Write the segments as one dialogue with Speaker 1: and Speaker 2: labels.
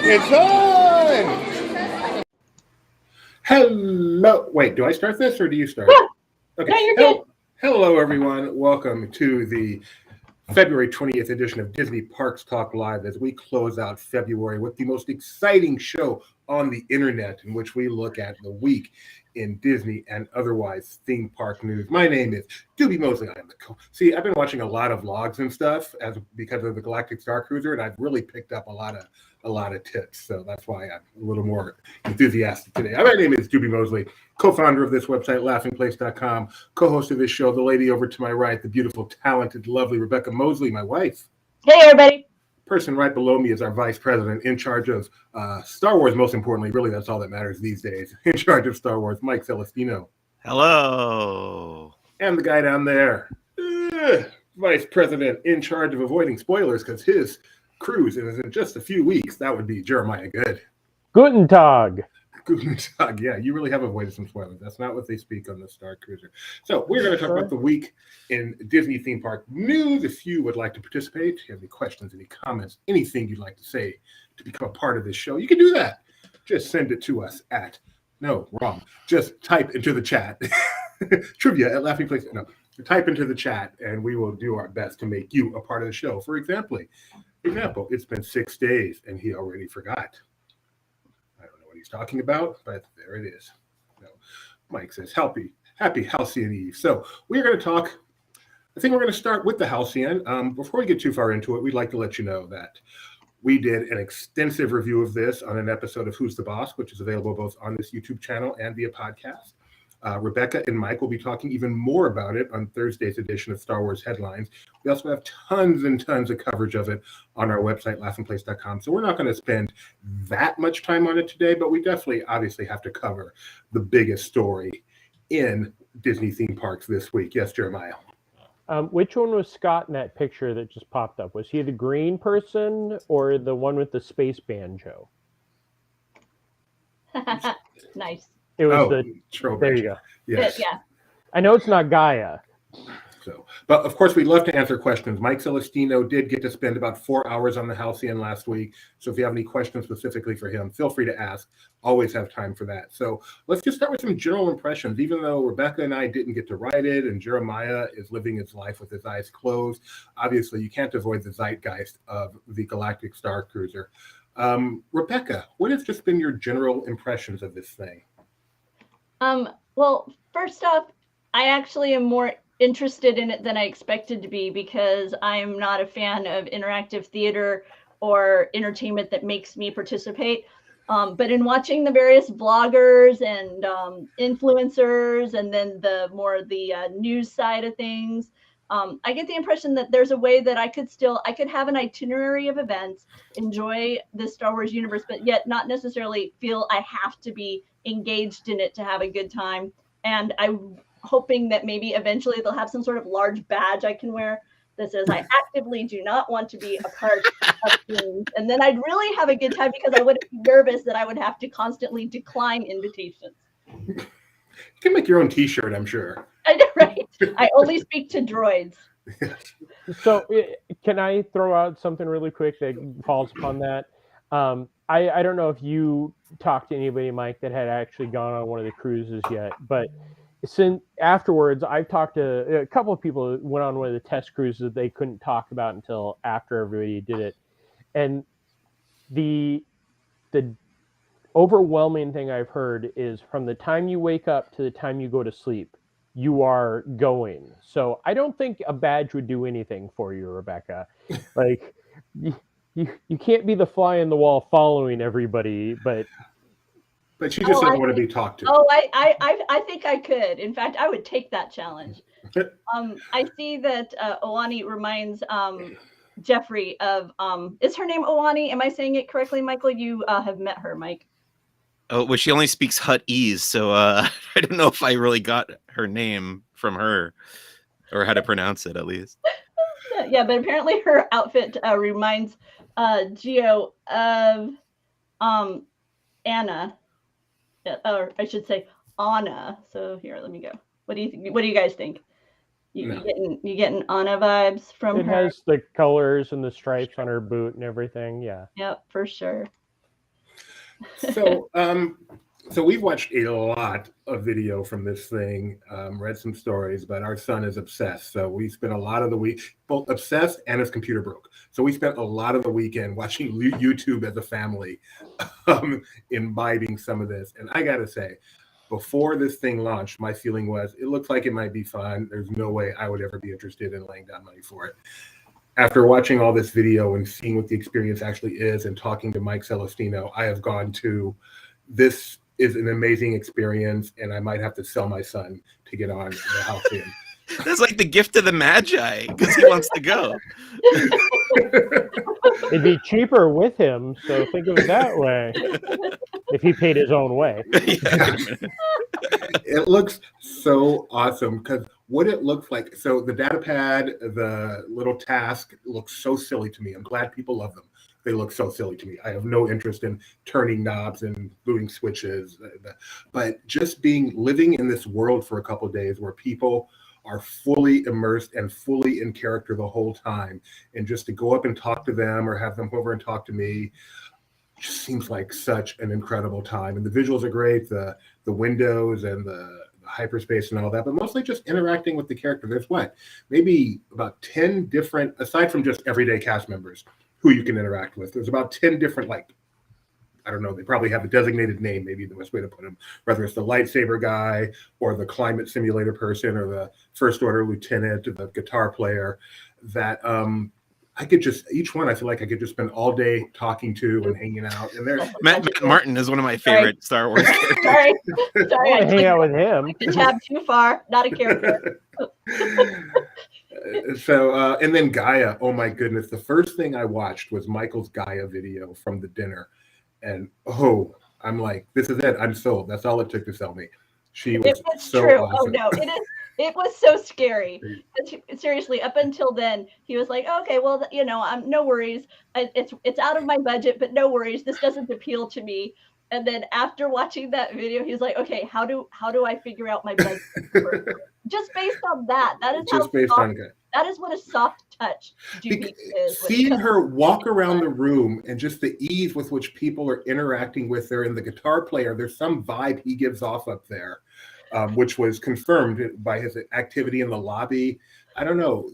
Speaker 1: It's on! Hello. Wait, do I start this or do you start? Okay.
Speaker 2: No, you're good.
Speaker 1: Hello, everyone. Welcome to the February 20th edition of Disney Parks Talk Live as we close out February with the most exciting show on the internet in which we look at the week in Disney and otherwise theme park news. My name is Doobie Mosley. I am the See, I've been watching a lot of vlogs and stuff because of the Galactic Starcruiser, and I've really picked up a lot of tips. So that's why I'm a little more enthusiastic today. My name is Doobie Mosley, co-founder of this website, laughingplace.com, co-host of this show, the lady over to my right, the beautiful, talented, lovely Rebecca Mosley, my wife.
Speaker 2: Hey, everybody.
Speaker 1: Person right below me is our vice president in charge of Star Wars, most importantly. Really, that's all that matters these days. In charge of Star Wars, Mike Celestino.
Speaker 3: Hello.
Speaker 1: And the guy down there, vice president in charge of avoiding spoilers because his cruise is in just a few weeks. That would be Jeremiah Good.
Speaker 4: Guten Tag.
Speaker 1: Guten Tag. Yeah, you really have avoided some spoilers. That's not what they speak on the Star Cruiser. So we're going to talk about the week in Disney theme park news. If you would like to participate, if you have any questions, any comments, anything you'd like to say to become a part of this show, you can do that. Just send it to us at, no, wrong. Just type into the chat. Trivia at Laughing Place. No, type into the chat and we will do our best to make you a part of the show. For example, it's been 6 days and he already forgot. He's talking about, but there it is. So Mike says, happy Halcyon Eve. So we're going to talk, I think we're going to start with the Halcyon. Before we get too far into it, we'd like to let you know that we did an extensive review of this on an episode of Who's the Boss, which is available both on this YouTube channel and via podcast. Rebecca and Mike will be talking even more about it on Thursday's edition of Star Wars Headlines. We also have tons and tons of coverage of it on our website, laughingplace.com. So we're not going to spend that much time on it today, but we definitely obviously have to cover the biggest story in Disney theme parks this week. Yes, Jeremiah.
Speaker 4: Which one was Scott in that picture that just popped up? Was he the green person or the one with the space banjo?
Speaker 2: Nice.
Speaker 4: It was
Speaker 1: Trowbridge.
Speaker 4: There you go.
Speaker 1: Yes.
Speaker 2: Yeah.
Speaker 4: I know it's not Gaia.
Speaker 1: So, but of course, we'd love to answer questions. Mike Celestino did get to spend about 4 hours on the Halcyon last week. So if you have any questions specifically for him, feel free to ask. Always have time for that. So let's just start with some general impressions. Even though Rebecca and I didn't get to ride it and Jeremiah is living his life with his eyes closed, obviously you can't avoid the zeitgeist of the Galactic Starcruiser. Rebecca, what has just been your general impressions of this thing?
Speaker 2: Well, first off, I actually am more interested in it than I expected to be because I'm not a fan of interactive theater or entertainment that makes me participate. But in watching the various vloggers and influencers and then the news side of things, I get the impression that there's a way that I could have an itinerary of events, enjoy the Star Wars universe, but yet not necessarily feel I have to be engaged in it to have a good time. And I'm hoping that maybe eventually they'll have some sort of large badge I can wear that says I actively do not want to be a part of things. And then I'd really have a good time because I wouldn't be nervous that I would have to constantly decline invitations.
Speaker 1: You can make your own t-shirt, I'm sure.
Speaker 2: I know, right? I only speak to droids.
Speaker 4: So can I throw out something really quick that falls upon that? I don't know if you talked to anybody, Mike, that had actually gone on one of the cruises yet, but since afterwards, I've talked to a couple of people that went on one of the test cruises that they couldn't talk about until after everybody did it. And the overwhelming thing I've heard is from the time you wake up to the time you go to sleep, you are going. So I don't think a badge would do anything for you, Rebecca. Like you can't be the fly in the wall following everybody, but
Speaker 1: she just doesn't want to be talked to.
Speaker 2: Oh, I think I could. In fact, I would take that challenge. I see that Owani reminds Jeffrey of is her name Owani? Am I saying it correctly, Michael? You have met her, Mike.
Speaker 3: Oh, well, she only speaks Huttese, so I don't know if I really got her name from her or how to pronounce it, at least.
Speaker 2: Yeah, but apparently her outfit reminds Gio of Anna. Or I should say Anna. So here, let me go. What do you guys think? You getting Anna vibes from her?
Speaker 4: It has the colors and the stripes on her boot and everything. Yeah.
Speaker 2: Yep, for sure.
Speaker 1: So we've watched a lot of video from this thing, read some stories, but our son is obsessed. So we spent a lot of the week both obsessed and his computer broke. So we spent a lot of the weekend watching YouTube as a family, imbibing some of this. And I got to say, before this thing launched, my feeling was it looks like it might be fun. There's no way I would ever be interested in laying down money for it. After watching all this video and seeing what the experience actually is and talking to Mike Celestino, I have gone to this is an amazing experience, and I might have to sell my son to get on the house in.
Speaker 3: That's like the gift of the Magi because he wants to go.
Speaker 4: It'd be cheaper with him, so think of it that way. If he paid his own way.
Speaker 1: It looks so awesome because what it looks like. So the data pad, the little task looks so silly to me. I'm glad people love them. They look so silly to me. I have no interest in turning knobs and moving switches, but just living in this world for a couple of days where people are fully immersed and fully in character the whole time, and just to go up and talk to them or have them over and talk to me just seems like such an incredible time. And the visuals are great, the windows and the hyperspace and all that, but mostly just interacting with the character. There's maybe about 10 different, aside from just everyday cast members who you can interact with, there's about 10 different, I don't know, they probably have a designated name, maybe the best way to put them, whether it's the lightsaber guy or the climate simulator person or the first order lieutenant or the guitar player that I could just, each one I feel like I could just spend all day talking to and hanging out. And there's
Speaker 3: Matt Martin is one of my favorite Star Wars characters.
Speaker 2: Sorry,
Speaker 4: I hang out with him.
Speaker 2: The tab too far, not a character.
Speaker 1: And then Gaia, oh my goodness, the first thing I watched was Michael's Gaia video from the dinner. And I'm like, this is it. I'm sold. That's all it took to sell me. She was so
Speaker 2: true.
Speaker 1: awesome.
Speaker 2: Oh no, it was so scary. Seriously, up until then, he was like, okay, well, no worries. It's out of my budget, but no worries. This doesn't appeal to me. And then after watching that video, he's like, okay, how do I figure out my budget? Just based on that. That is
Speaker 1: just based on that.
Speaker 2: That is what a soft touch Judy is.
Speaker 1: Seeing her walk around the room and just the ease with which people are interacting with her and the guitar player, there's some vibe he gives off up there, which was confirmed by his activity in the lobby. I don't know.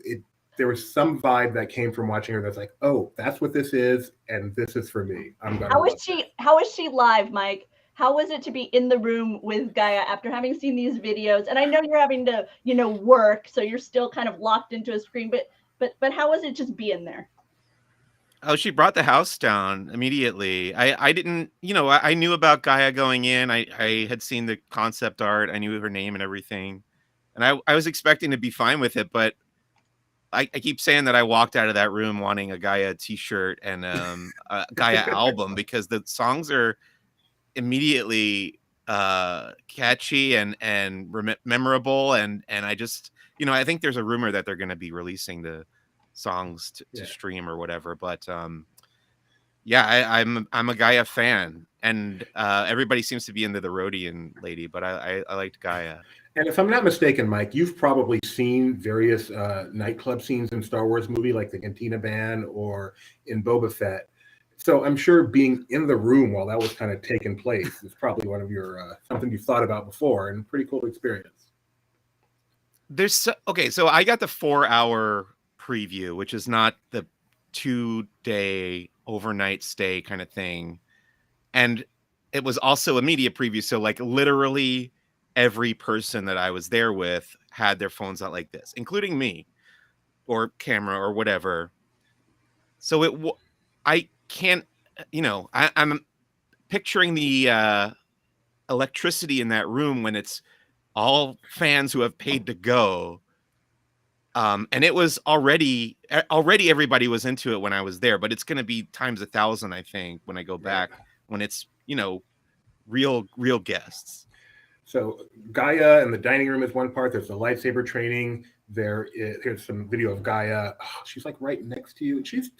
Speaker 1: There was some vibe that came from watching her that's like, oh, that's what this is, and this is for me. How
Speaker 2: is she live, Mike? How was it to be in the room with Gaia after having seen these videos? And I know you're having to, work, so you're still kind of locked into a screen, but how was it just being there?
Speaker 3: Oh, she brought the house down immediately. I didn't, I knew about Gaia going in. I had seen the concept art. I knew her name and everything. And I was expecting to be fine with it, but I keep saying that I walked out of that room wanting a Gaia t-shirt and a Gaia album because the songs are immediately catchy and memorable. And I just, I think there's a rumor that they're going to be releasing the songs to stream or whatever. But I'm a Gaia fan, and everybody seems to be into the Rhodian lady, but I liked Gaia.
Speaker 1: And if I'm not mistaken, Mike, you've probably seen various nightclub scenes in Star Wars movie, like the Cantina Band or in Boba Fett. So I'm sure being in the room while that was kind of taking place is probably one of your something you've thought about before, and pretty cool experience.
Speaker 3: So I got the 4-hour preview, which is not the 2-day overnight stay kind of thing, and it was also a media preview. So like every person that I was there with had their phones out like this, including me, or camera or whatever. So I can't, I'm picturing the electricity in that room when it's all fans who have paid to go. And it was already everybody was into it when I was there, but it's going to be times 1,000, I think, when I go back, when it's, real guests.
Speaker 1: So Gaia and the dining room is one part. There's the lightsaber training. Here's some video of Gaia. Oh, she's like right next to you. She's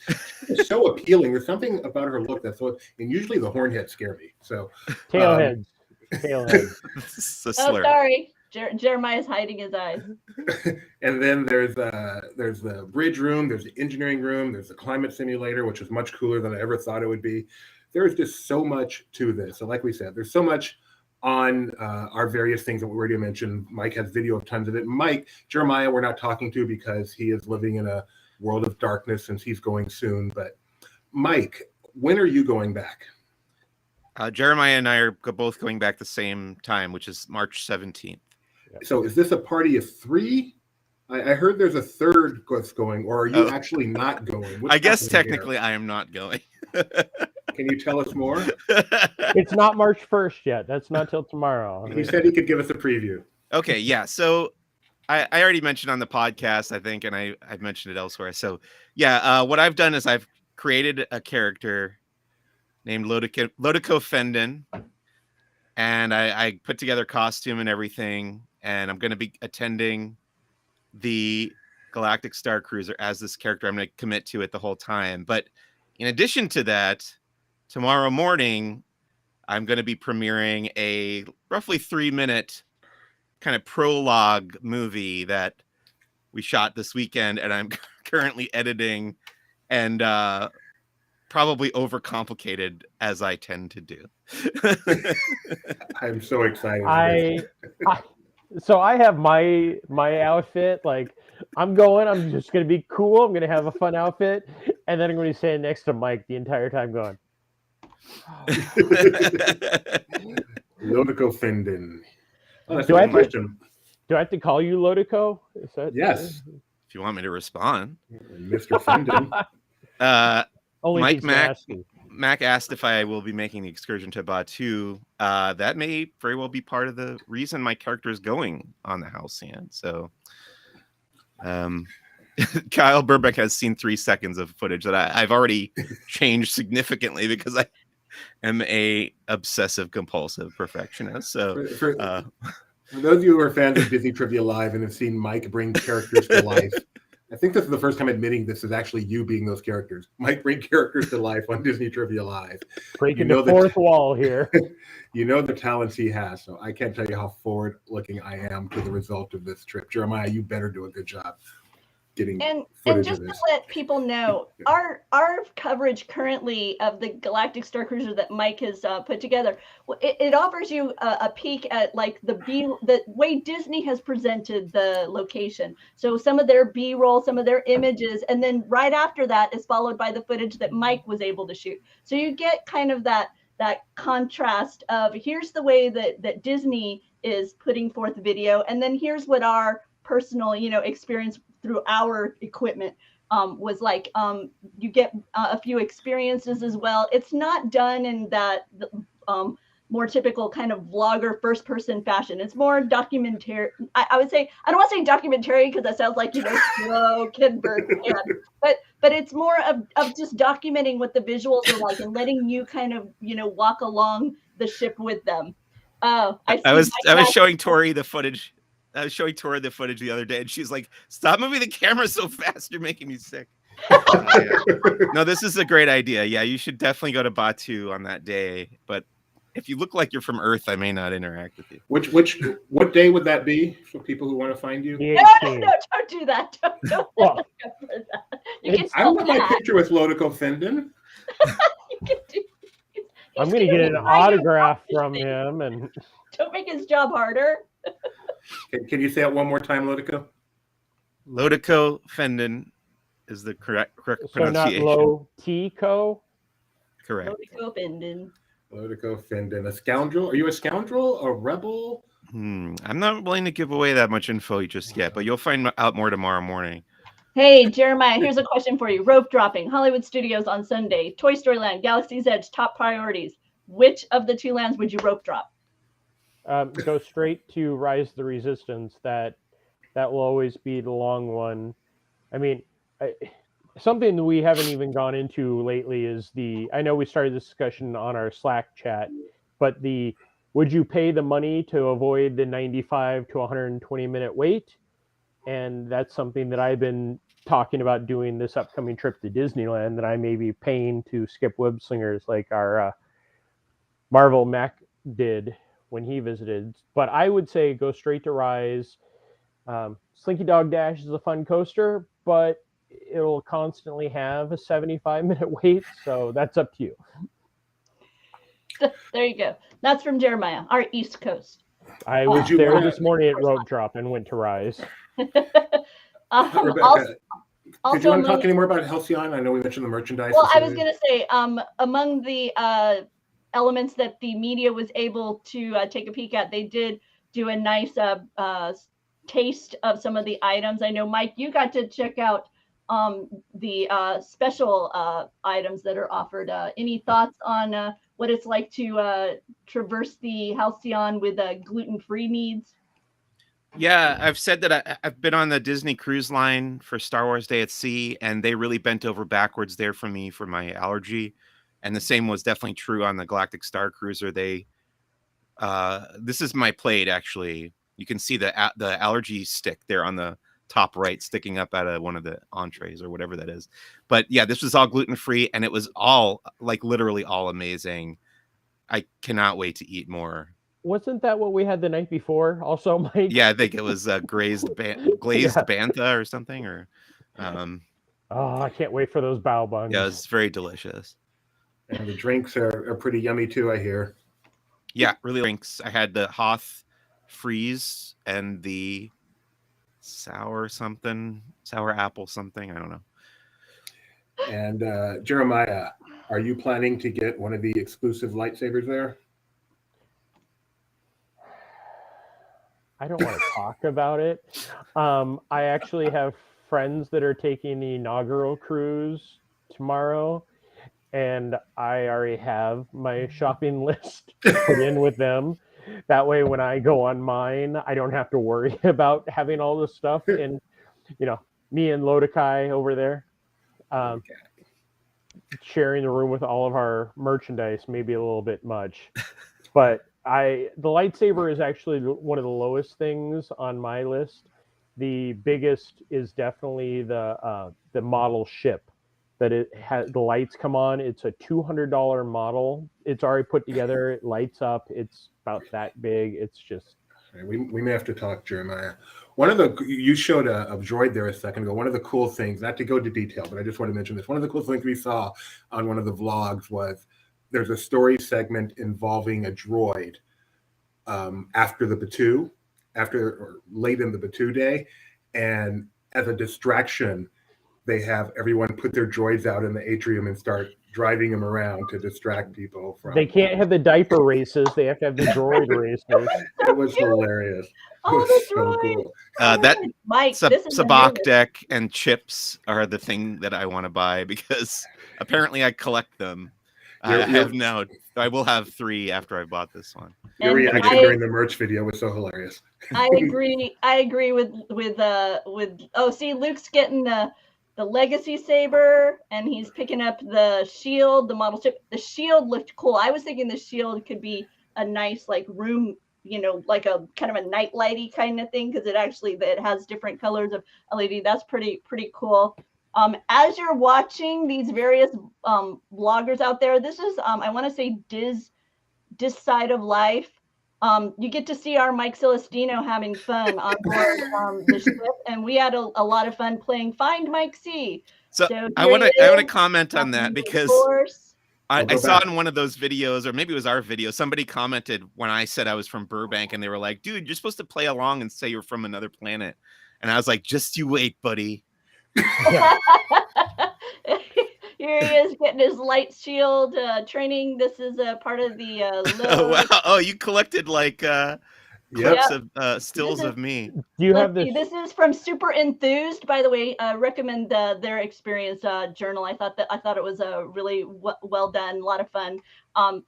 Speaker 1: so appealing. There's something about her look that's so. And usually the hornheads scare me. So
Speaker 4: tailheads.
Speaker 2: Oh, sorry. Jeremiah's hiding his eyes.
Speaker 1: And then there's the bridge room. There's the engineering room. There's the climate simulator, which is much cooler than I ever thought it would be. there's just so much to this. So like we said, there's so much on our various things that we already mentioned. Mike has video of tons of it. Mike, Jeremiah, we're not talking to because he is living in a world of darkness since he's going soon. But Mike, when are you going back?
Speaker 3: Jeremiah and I are both going back the same time, which is March 17th.
Speaker 1: So is this a party of 3? I heard there's a third that's going, or are you actually not going?
Speaker 3: I guess technically I am not going.
Speaker 1: Can you tell us more?
Speaker 4: It's not March 1st yet. That's not till tomorrow.
Speaker 1: He said he could give us a preview.
Speaker 3: Okay, yeah. So I already mentioned on the podcast, I think, and I've mentioned it elsewhere. So yeah, what I've done is I've created a character named Lodico Fendon, and I put together costume and everything, and I'm going to be attending the Galactic Starcruiser as this character. I'm going to commit to it the whole time. But in addition to that, tomorrow morning, I'm going to be premiering a roughly 3-minute kind of prologue movie that we shot this weekend, and I'm currently editing, and probably overcomplicated as I tend to do.
Speaker 1: I'm so excited.
Speaker 4: So I have my outfit. Like, I'm just going to be cool. I'm going to have a fun outfit. And then I'm going to stand next to Mike the entire time going.
Speaker 1: Lodico Fendon. Oh, that's
Speaker 4: do I have to call you Lodico? Is that
Speaker 1: yes.
Speaker 3: If you want me to respond.
Speaker 1: Mr. Fendon.
Speaker 4: Only
Speaker 3: Mac asked if I will be making the excursion to Batu. That may very well be part of the reason my character is going on the Halcyon. So Kyle Burbeck has seen 3 seconds of footage that I've already changed significantly because I am a obsessive compulsive perfectionist. So
Speaker 1: for those of you who are fans of Disney Trivia Live and have seen Mike bring characters to life, I think this is the first time admitting this is actually you being those characters. Mike bring characters to life on Disney Trivia Live.
Speaker 4: Breaking the fourth wall here.
Speaker 1: You know the talents he has, so I can't tell you how forward-looking I am to the result of this trip. Jeremiah, you better do a good job getting
Speaker 2: and just to let people know, our coverage currently of the Galactic Starcruiser that Mike has put together, it offers you a peek at like the way Disney has presented the location. So some of their B-roll, some of their images, and then right after that is followed by the footage that Mike was able to shoot. So you get kind of that contrast of here's the way that Disney is putting forth video, and then here's what our personal experience through our equipment was like. You get a few experiences as well. It's not done in that more typical kind of vlogger first person fashion. It's more documentary. I would say, I don't want to say documentary because that sounds like slow kid bird. But it's more of just documenting what the visuals are like and letting you kind of walk along the ship with them. I was
Speaker 3: showing Tori the footage. I was showing Tori the footage the other day, and she's like, "Stop moving the camera so fast! You're making me sick." No, this is a great idea. Yeah, you should definitely go to Batu on that day. But if you look like you're from Earth, I may not interact with you.
Speaker 1: What day would that be for people who want to find you?
Speaker 2: No, don't do that. Don't
Speaker 4: well,
Speaker 1: I want my picture with Lodico Fendon.
Speaker 4: I'm going to get an autograph from him, and
Speaker 2: don't make his job harder.
Speaker 1: Can you say it one more time, Lodico?
Speaker 3: Lodico Fendon is the correct pronunciation.
Speaker 4: So not Lotico?
Speaker 3: Correct.
Speaker 2: Lodico Fendon.
Speaker 1: Lodico Fendon. A scoundrel? Are you a scoundrel? A rebel?
Speaker 3: I'm not willing to give away that much info just yet, but you'll find out more tomorrow morning.
Speaker 2: Hey, Jeremiah, here's a question for you. Rope dropping, Hollywood Studios on Sunday, Toy Story Land, Galaxy's Edge, top priorities. Which of the 2 lands would you rope drop?
Speaker 4: Go straight to Rise of the Resistance. That will always be the long one. I mean, something that we haven't even gone into lately is I know we started this discussion on our Slack chat, but would you pay the money to avoid the 95 to 120 minute wait? And that's something that I've been talking about doing this upcoming trip to Disneyland, that I may be paying to skip web slingers like our Marvel Mac did when he visited. But I would say go straight to Rise. Slinky Dog Dash is a fun coaster, but it'll constantly have a 75-minute wait, so that's up to you.
Speaker 2: There you go. That's from Jeremiah, our East Coast.
Speaker 4: I was
Speaker 1: you
Speaker 4: there
Speaker 1: wanna-
Speaker 4: this morning at rope drop and went to Rise.
Speaker 1: Rebecca,
Speaker 2: also
Speaker 1: did you want to
Speaker 2: among-
Speaker 1: talk any more about Halcyon? I know we mentioned the merchandise.
Speaker 2: Well, I was
Speaker 1: facility.
Speaker 2: going to say, among the elements that the media was able to take a peek at, they did do a nice taste of some of the items. I know, Mike, you got to check out the special items that are offered. Any thoughts on what it's like to traverse the Halcyon with gluten-free needs?
Speaker 3: Yeah, I've said that I've been on the Disney Cruise Line for Star Wars Day at Sea, and they really bent over backwards there for me for my allergy. And the same was definitely true on the Galactic Starcruiser. This is my plate, actually. You can see the allergy stick there on the top right sticking up out of one of the entrees or whatever that is. But yeah, this was all gluten-free, and it was all, like, literally all amazing. I cannot wait to eat more.
Speaker 4: Wasn't that what we had the night before? Also, Mike.
Speaker 3: Yeah, I think it was glazed
Speaker 4: Yeah.
Speaker 3: bantha or something, or
Speaker 4: Oh, I can't wait for those bao buns.
Speaker 3: yeah, it's very delicious.
Speaker 1: And the drinks are pretty yummy too, I hear.
Speaker 3: Yeah, really drinks. I had the Hoth freeze and the sour apple something. I don't know.
Speaker 1: And Jeremiah, are you planning to get one of the exclusive lightsabers there?
Speaker 4: I don't want to talk about it. I actually have friends that are taking the inaugural cruise tomorrow, and I already have my shopping list put in with them. That way, when I go on mine, I don't have to worry about having all this stuff. And, me and Lodakai over there, sharing the room with all of our merchandise may be a little bit much. But the lightsaber is actually one of the lowest things on my list. The biggest is definitely the model ship that it has. The lights come on. It's a $200 model. It's already put together. It lights up. It's about that big. It's just.
Speaker 1: We may have to talk, Jeremiah. You showed a droid there a second ago. One of the cool things, not to go into detail, but I just want to mention this. One of the cool things we saw on one of the vlogs was there's a story segment involving a droid after the Batuu, or late in the Batuu day, and as a distraction, they have everyone put their droids out in the atrium and start driving them around to distract people from.
Speaker 4: They can't have the diaper races. They have to have the droid racers.
Speaker 1: It was hilarious.
Speaker 2: Oh,
Speaker 1: It
Speaker 2: the
Speaker 1: was so
Speaker 2: droid.
Speaker 1: cool.
Speaker 3: That
Speaker 2: Mike, this is
Speaker 3: Sabak deck and chips are the thing that I want to buy because apparently I collect them. I will have 3 after I bought this one.
Speaker 1: Your reaction during the merch video was so hilarious.
Speaker 2: I agree with see, Luke's getting the legacy saber and he's picking up the shield, the model ship. The shield looked cool. I was thinking the shield could be a nice like room, like a kind of a night lighty kind of thing, because it has different colors of LED. That's pretty cool. As you're watching these various vloggers out there, this is I want to say Diz side of life. You get to see our Mike Celestino having fun on board the ship, and we had a lot of fun playing Find Mike C.
Speaker 3: So I want to comment on that because I saw in one of those videos, or maybe it was our video, somebody commented when I said I was from Burbank, and they were like, "Dude, you're supposed to play along and say you're from another planet," and I was like, "Just you wait, buddy."
Speaker 2: Here he is getting his light shield training. This is a part of the
Speaker 3: Oh, wow. Oh, you collected like clips of stills of me.
Speaker 4: Do you have this?
Speaker 2: This is from Super Enthused, by the way. Recommend their experience journal. I thought it was a really well done, a lot of fun.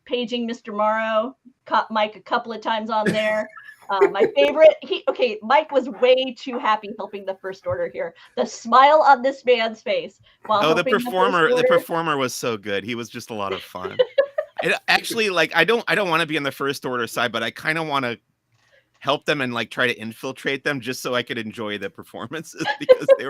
Speaker 2: Paging Mr. Morrow, caught Mike a couple of times on there. My favorite, Mike was way too happy helping the First Order here. The smile on this man's face while
Speaker 3: the performer was so good. He was just a lot of fun. It actually, like, I don't want to be on the First Order side, but I kind of want to help them and like try to infiltrate them just so I could enjoy the performances because they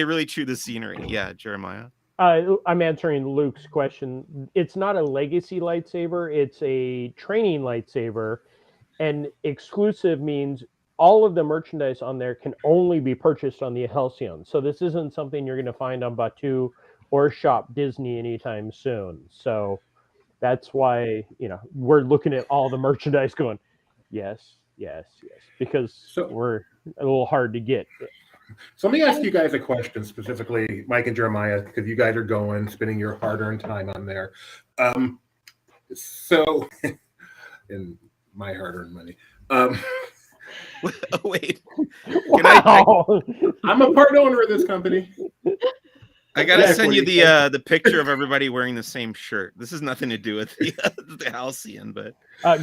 Speaker 3: really chew the scenery. Yeah, Jeremiah.
Speaker 4: I'm answering Luke's question. It's not a legacy lightsaber. It's a training lightsaber. And exclusive means all of the merchandise on there can only be purchased on the Halcyon. So this isn't something you're going to find on Batuu or shop Disney anytime soon. So that's why, we're looking at all the merchandise going, yes, yes, yes, because we're a little hard to get.
Speaker 1: So let me ask you guys a question, specifically Mike and Jeremiah, because you guys are spending your hard-earned time on there. So, in my hard-earned money.
Speaker 3: Wait.
Speaker 4: Wow.
Speaker 1: I'm a part owner of this company.
Speaker 3: I gotta send you the picture of everybody wearing the same shirt. This has nothing to do with the Halcyon, but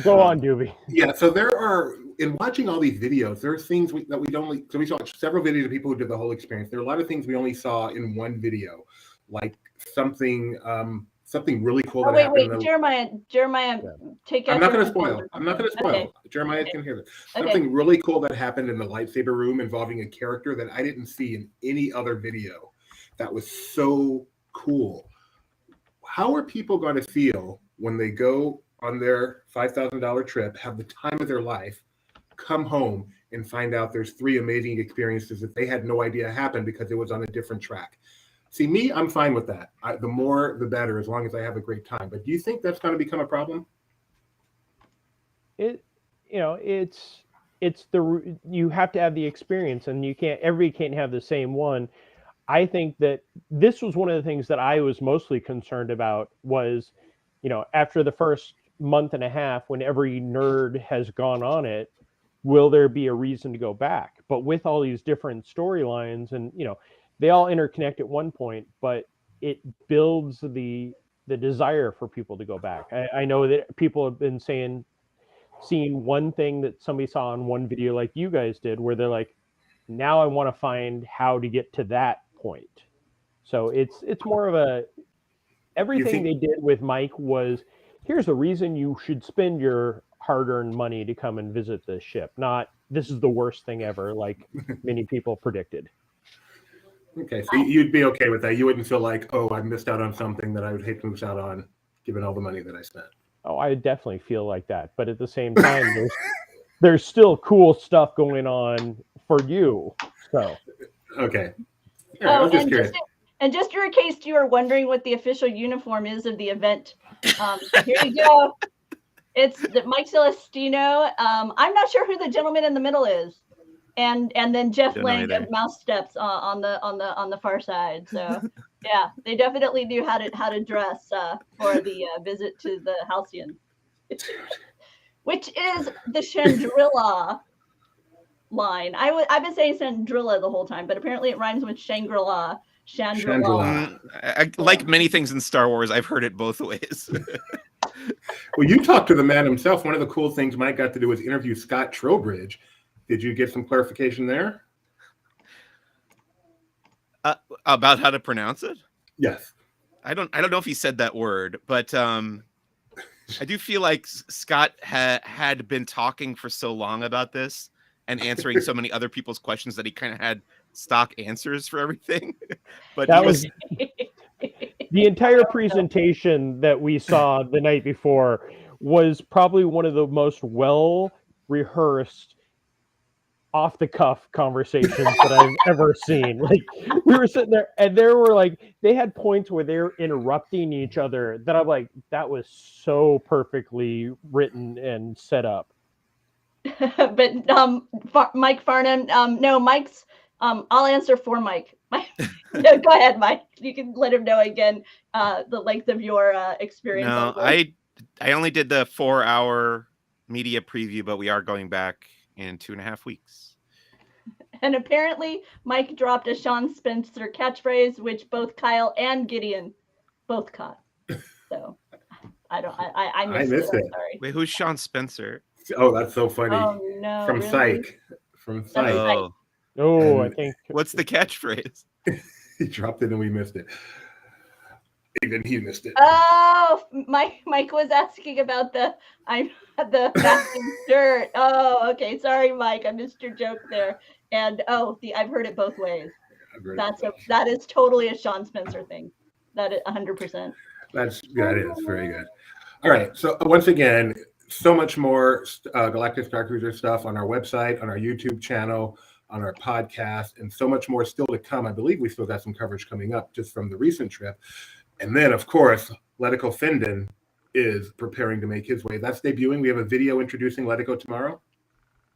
Speaker 4: go on, Doobie.
Speaker 1: Yeah, so there are, in watching all these videos, there are things that we don't. So we saw several videos of people who did the whole experience. There are a lot of things we only saw in one video, like something really cool that happened.
Speaker 2: Wait, Jeremiah, take.
Speaker 1: I'm not going to spoil. Okay. Jeremiah can hear this. Something really cool that happened in the lightsaber room involving a character that I didn't see in any other video. That was so cool. How are people going to feel when they go on their $5,000 trip, have the time of their life, come home and find out there's 3 amazing experiences that they had no idea happened because it was on a different track? See, me, I'm fine with that. The more, the better, as long as I have a great time. But do you think that's going to become a problem?
Speaker 4: You have to have the experience, and everybody can't have the same one. I think that this was one of the things that I was mostly concerned about was, after the first month and a half, when every nerd has gone on it, will there be a reason to go back? But with all these different storylines and, they all interconnect at one point, but it builds the desire for people to go back. I know that people have been seeing one thing that somebody saw in one video like you guys did, where they're like, now I want to find how to get to that point. So it's more of everything they did with Mike was, here's a reason you should spend your hard-earned money to come and visit this ship, not this is the worst thing ever, like many people predicted.
Speaker 1: Okay, so you'd be okay with that. You wouldn't feel like, oh, I missed out on something that I would hate to miss out on, given all the money that I spent.
Speaker 4: Oh, I definitely feel like that. But at the same time, there's still cool stuff going on for you. So
Speaker 1: okay. I was just curious.
Speaker 2: And just in case you are wondering what the official uniform is of the event, here you go. It's Mike Celestino. I'm not sure who the gentleman in the middle is. And then Jeff Lang of Mouse Steps on the far side. So yeah, they definitely knew how to dress for the visit to the Halcyon, which is the Chandrilla line. I've been saying Chandrilla the whole time, but apparently it rhymes with Shangri-La. Chandrilla.
Speaker 3: Like many things in Star Wars, I've heard it both ways.
Speaker 1: Well, you talked to the man himself. One of the cool things Mike got to do was interview Scott Trowbridge. Did you get some clarification there?
Speaker 3: About how to pronounce it?
Speaker 1: Yes.
Speaker 3: I don't know if he said that word, but I do feel like Scott had been talking for so long about this and answering so many other people's questions that he kind of had stock answers for everything. But
Speaker 4: that was the entire presentation that we saw the night before was probably one of the most well rehearsed off the cuff conversations that I've ever seen. Like, we were sitting there and they had points where they're interrupting each other that I'm like, that was so perfectly written and set up.
Speaker 2: But Mike Farnham, no, Mike's I'll answer for Mike. No, go ahead, Mike. You can let him know again the length of your experience.
Speaker 3: No, I only did the 4-hour media preview, but we are going back in 2.5 weeks.
Speaker 2: And apparently Mike dropped a Sean Spencer catchphrase, which both Kyle and Gideon both caught. So I missed it. Sorry.
Speaker 3: Wait, who's Sean Spencer?
Speaker 1: Oh, that's so funny.
Speaker 2: Oh no.
Speaker 1: From
Speaker 2: really?
Speaker 1: Psych. From Psych.
Speaker 4: Oh, I think.
Speaker 3: What's the catchphrase?
Speaker 1: He dropped it and we missed it. Even he missed it.
Speaker 2: Oh, Mike was asking about the fashion shirt. Oh, okay. Sorry, Mike. I missed your joke there. And I've heard it both ways. That is totally a Sean Spencer thing. That is 100%.
Speaker 1: That is very good. All right. So once again, so much more Galactic Starcruiser stuff on our website, on our YouTube channel. on our podcast, and so much more still to come. I believe we still got some coverage coming up just from the recent trip. And then, of course, Letico Findon is preparing to make his way. That's debuting. We have a video introducing Letico tomorrow.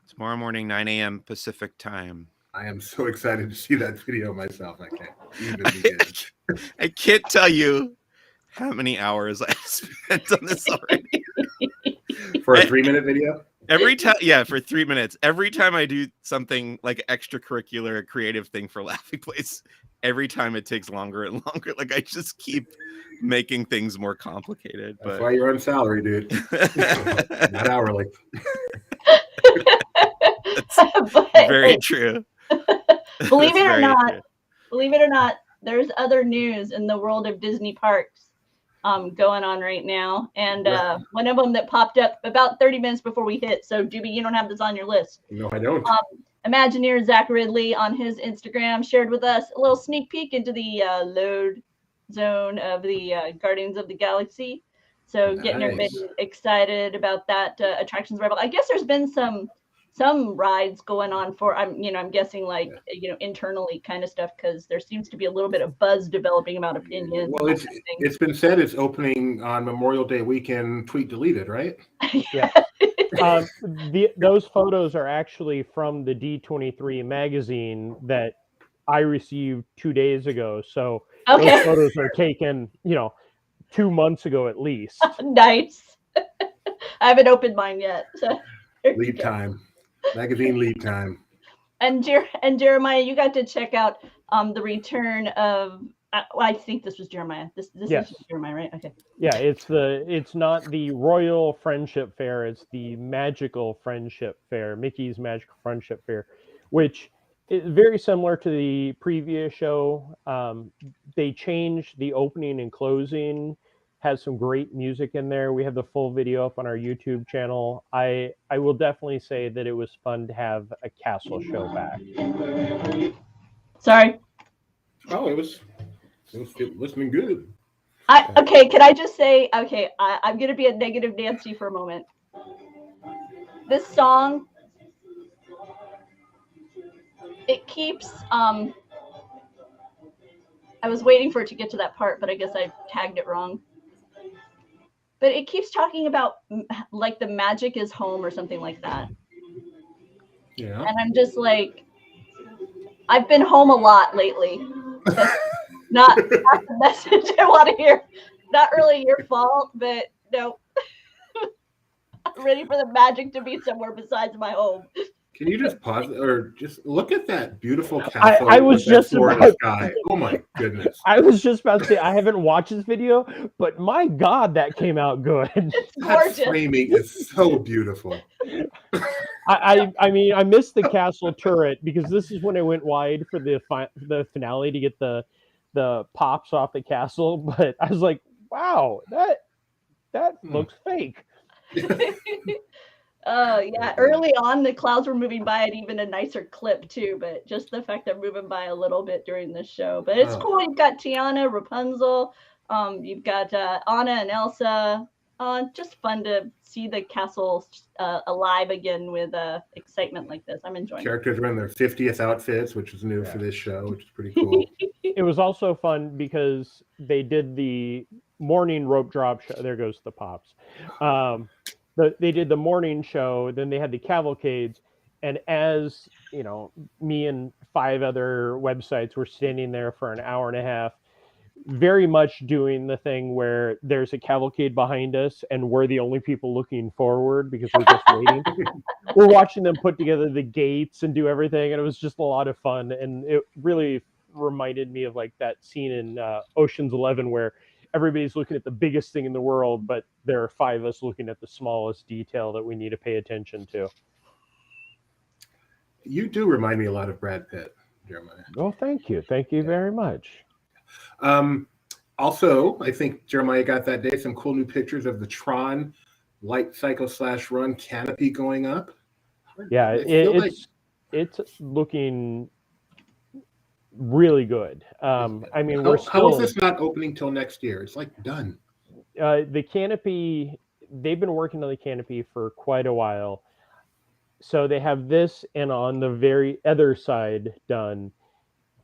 Speaker 3: Tomorrow morning, 9 a.m. Pacific time.
Speaker 1: I am so excited to see that video myself. I can't even begin.
Speaker 3: I can't tell you how many hours I've spent on this already.
Speaker 1: For a 3-minute video?
Speaker 3: Every time, yeah, for 3 minutes. Every time I do something like extracurricular, creative thing for Laughing Place, every time it takes longer and longer. Like I just keep making things more complicated.
Speaker 1: That's why you're on salary, dude. Not hourly.
Speaker 3: Very true.
Speaker 2: Believe it or not, there's other news in the world of Disney parks going on right now. And one of them that popped up about 30 minutes before we hit. So, Doobie, you don't have this on your list.
Speaker 1: No, I don't.
Speaker 2: Imagineer Zach Ridley on his Instagram shared with us a little sneak peek into the load zone of the Guardians of the Galaxy. So getting everybody excited about that attractions arrival. I guess there's been some rides going on for I'm guessing like internally kind of stuff, because there seems to be a little bit of buzz developing about opinions.
Speaker 1: Well, it's been said it's opening on Memorial Day weekend. Tweet deleted, right?
Speaker 4: Yeah. Those photos are actually from the D23 magazine that I received 2 days ago. So those photos are taken, 2 months ago at least.
Speaker 2: Nice. I haven't opened mine yet. So.
Speaker 1: Lead time. Magazine lead time.
Speaker 2: And Jeremiah, you got to check out the return of. I think this was Jeremiah. This
Speaker 4: yes.
Speaker 2: is Jeremiah, right? Okay.
Speaker 4: Yeah, it's not the Royal Friendship Fair. It's the Magical Friendship Fair, Mickey's Magical Friendship Fair, which is very similar to the previous show. They changed the opening and closing. Has some great music in there. We have the full video up on our YouTube channel. I will definitely say that it was fun to have a castle show back.
Speaker 2: Sorry.
Speaker 1: Oh, it was listening good.
Speaker 2: Okay, can I just say, I'm going to be a negative Nancy for a moment. This song, it keeps, I was waiting for it to get to that part, but I guess I tagged it wrong. But it keeps talking about like the magic is home or something like that.
Speaker 1: Yeah.
Speaker 2: And I'm just like, I've been home a lot lately. Not the message I want to hear. Not really your fault, but no. I'm ready for the magic to be somewhere besides my home.
Speaker 1: Can you just pause or just look at that beautiful castle?
Speaker 4: I was just about
Speaker 1: sky. Oh my goodness!
Speaker 4: I was just about to say I haven't watched this video, but my God, that came out good.
Speaker 2: It's gorgeous.
Speaker 1: That framing is so beautiful.
Speaker 4: I mean, I missed the castle turret because this is when I went wide for the finale to get the pops off the castle. But I was like, wow, that looks fake.
Speaker 2: Yeah, early on the clouds were moving by at even a nicer clip too, but just the fact they're moving by a little bit during this show. But it's cool. You've got Tiana, Rapunzel, you've got Anna and Elsa. Just fun to see the castle alive again with excitement like this. I'm enjoying
Speaker 1: Characters are in their 50th outfits, which is new for this show, which is pretty cool.
Speaker 4: It was also fun because they did the morning rope drop show. There goes the pops. They did the morning show, then they had the cavalcades, and as you know, me and 5 other websites were standing there for an hour and a half, very much doing the thing where there's a cavalcade behind us and we're the only people looking forward because we're just waiting. We're watching them put together the gates and do everything, and it was just a lot of fun, and it really reminded me of like that scene in Ocean's 11 where everybody's looking at the biggest thing in the world, but there are 5 of us looking at the smallest detail that we need to pay attention to.
Speaker 1: You do remind me a lot of Brad Pitt, Jeremiah.
Speaker 4: Well, thank you. Thank you very much.
Speaker 1: Also, I think Jeremiah got that day some cool new pictures of the Tron light cycle / run canopy going up.
Speaker 4: Yeah, it's looking really good. I mean,
Speaker 1: how is this not opening till next year? It's like done.
Speaker 4: The canopy, they've been working on the canopy for quite a while. so they have this, and on the very other side done,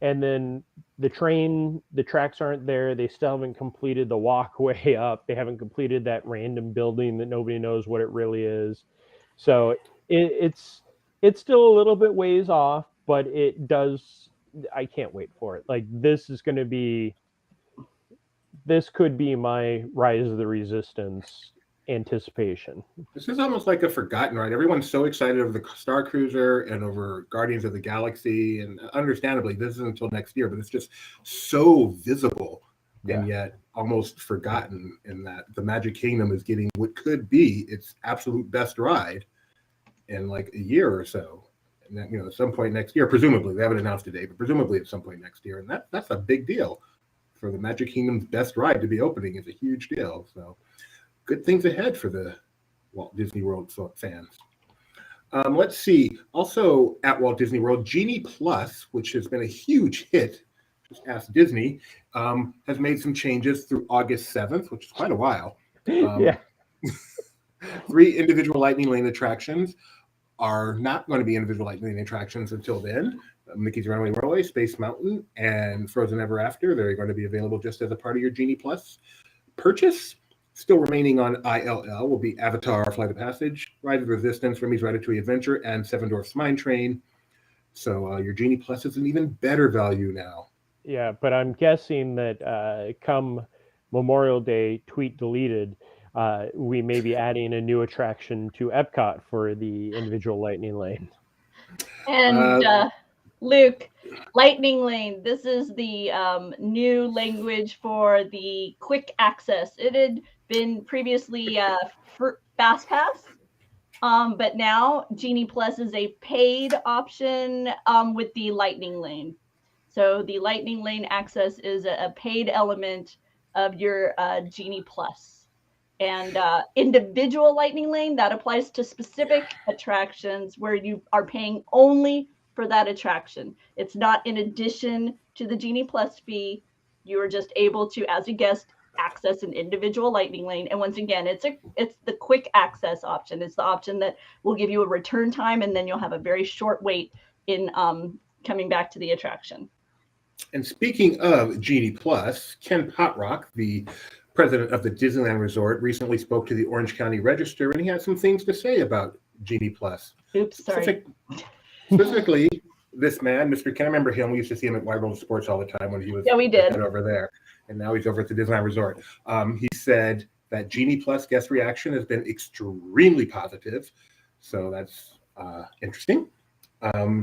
Speaker 4: and then the tracks aren't there. They still haven't completed the walkway up. They haven't completed that random building that nobody knows what it really is. So it's still a little bit ways off, but it does. I can't wait for it. Like, this could be my Rise of the Resistance anticipation.
Speaker 1: This is almost like a forgotten ride. Everyone's so excited over the Starcruiser and over Guardians of the Galaxy, and understandably, this isn't until next year, but it's just so visible and yet almost forgotten, in that the Magic Kingdom is getting what could be its absolute best ride in like a year or so. And that, at some point next year, presumably, they haven't announced a date, but presumably at some point next year. And that's a big deal. For the Magic Kingdom's best ride to be opening is a huge deal. So good things ahead for the Walt Disney World fans. Let's see. Also at Walt Disney World, Genie Plus, which has been a huge hit, just ask Disney, has made some changes through August 7th, which is quite a while. 3 individual Lightning Lane attractions are not going to be individual Lightning Lane attractions until then. Mickey's Runaway Railway, Space Mountain, and Frozen Ever After. They're going to be available just as a part of your Genie Plus purchase. Still remaining on ILL will be Avatar, Flight of Passage, Ride of Resistance, Remy's Ratatouille Adventure, and Seven Dwarfs Mine Train. So your Genie Plus is an even better value now.
Speaker 4: Yeah, but I'm guessing that come Memorial Day, tweet deleted, we may be adding a new attraction to Epcot for the individual Lightning Lane.
Speaker 2: And Luke, Lightning Lane, this is the new language for the quick access. It had been previously Fast Pass, but now Genie Plus is a paid option with the Lightning Lane. So the Lightning Lane access is a paid element of your Genie Plus. And individual Lightning Lane, that applies to specific attractions where you are paying only for that attraction. It's not in addition to the Genie Plus fee. You are just able to, as a guest, access an individual Lightning Lane. And once again, it's the quick access option. It's the option that will give you a return time, and then you'll have a very short wait in coming back to the attraction.
Speaker 1: And speaking of Genie Plus, Ken Potrock, the president of the Disneyland Resort, recently spoke to the Orange County Register, and he had some things to say about Genie Plus.
Speaker 2: Oops, sorry.
Speaker 1: Specifically, this man, Mr. Ken, I remember him. We used to see him at Wide World of Sports all the time when he was
Speaker 2: we did
Speaker 1: over there, and now he's over at the Disneyland Resort. He said that Genie Plus guest reaction has been extremely positive, so that's interesting.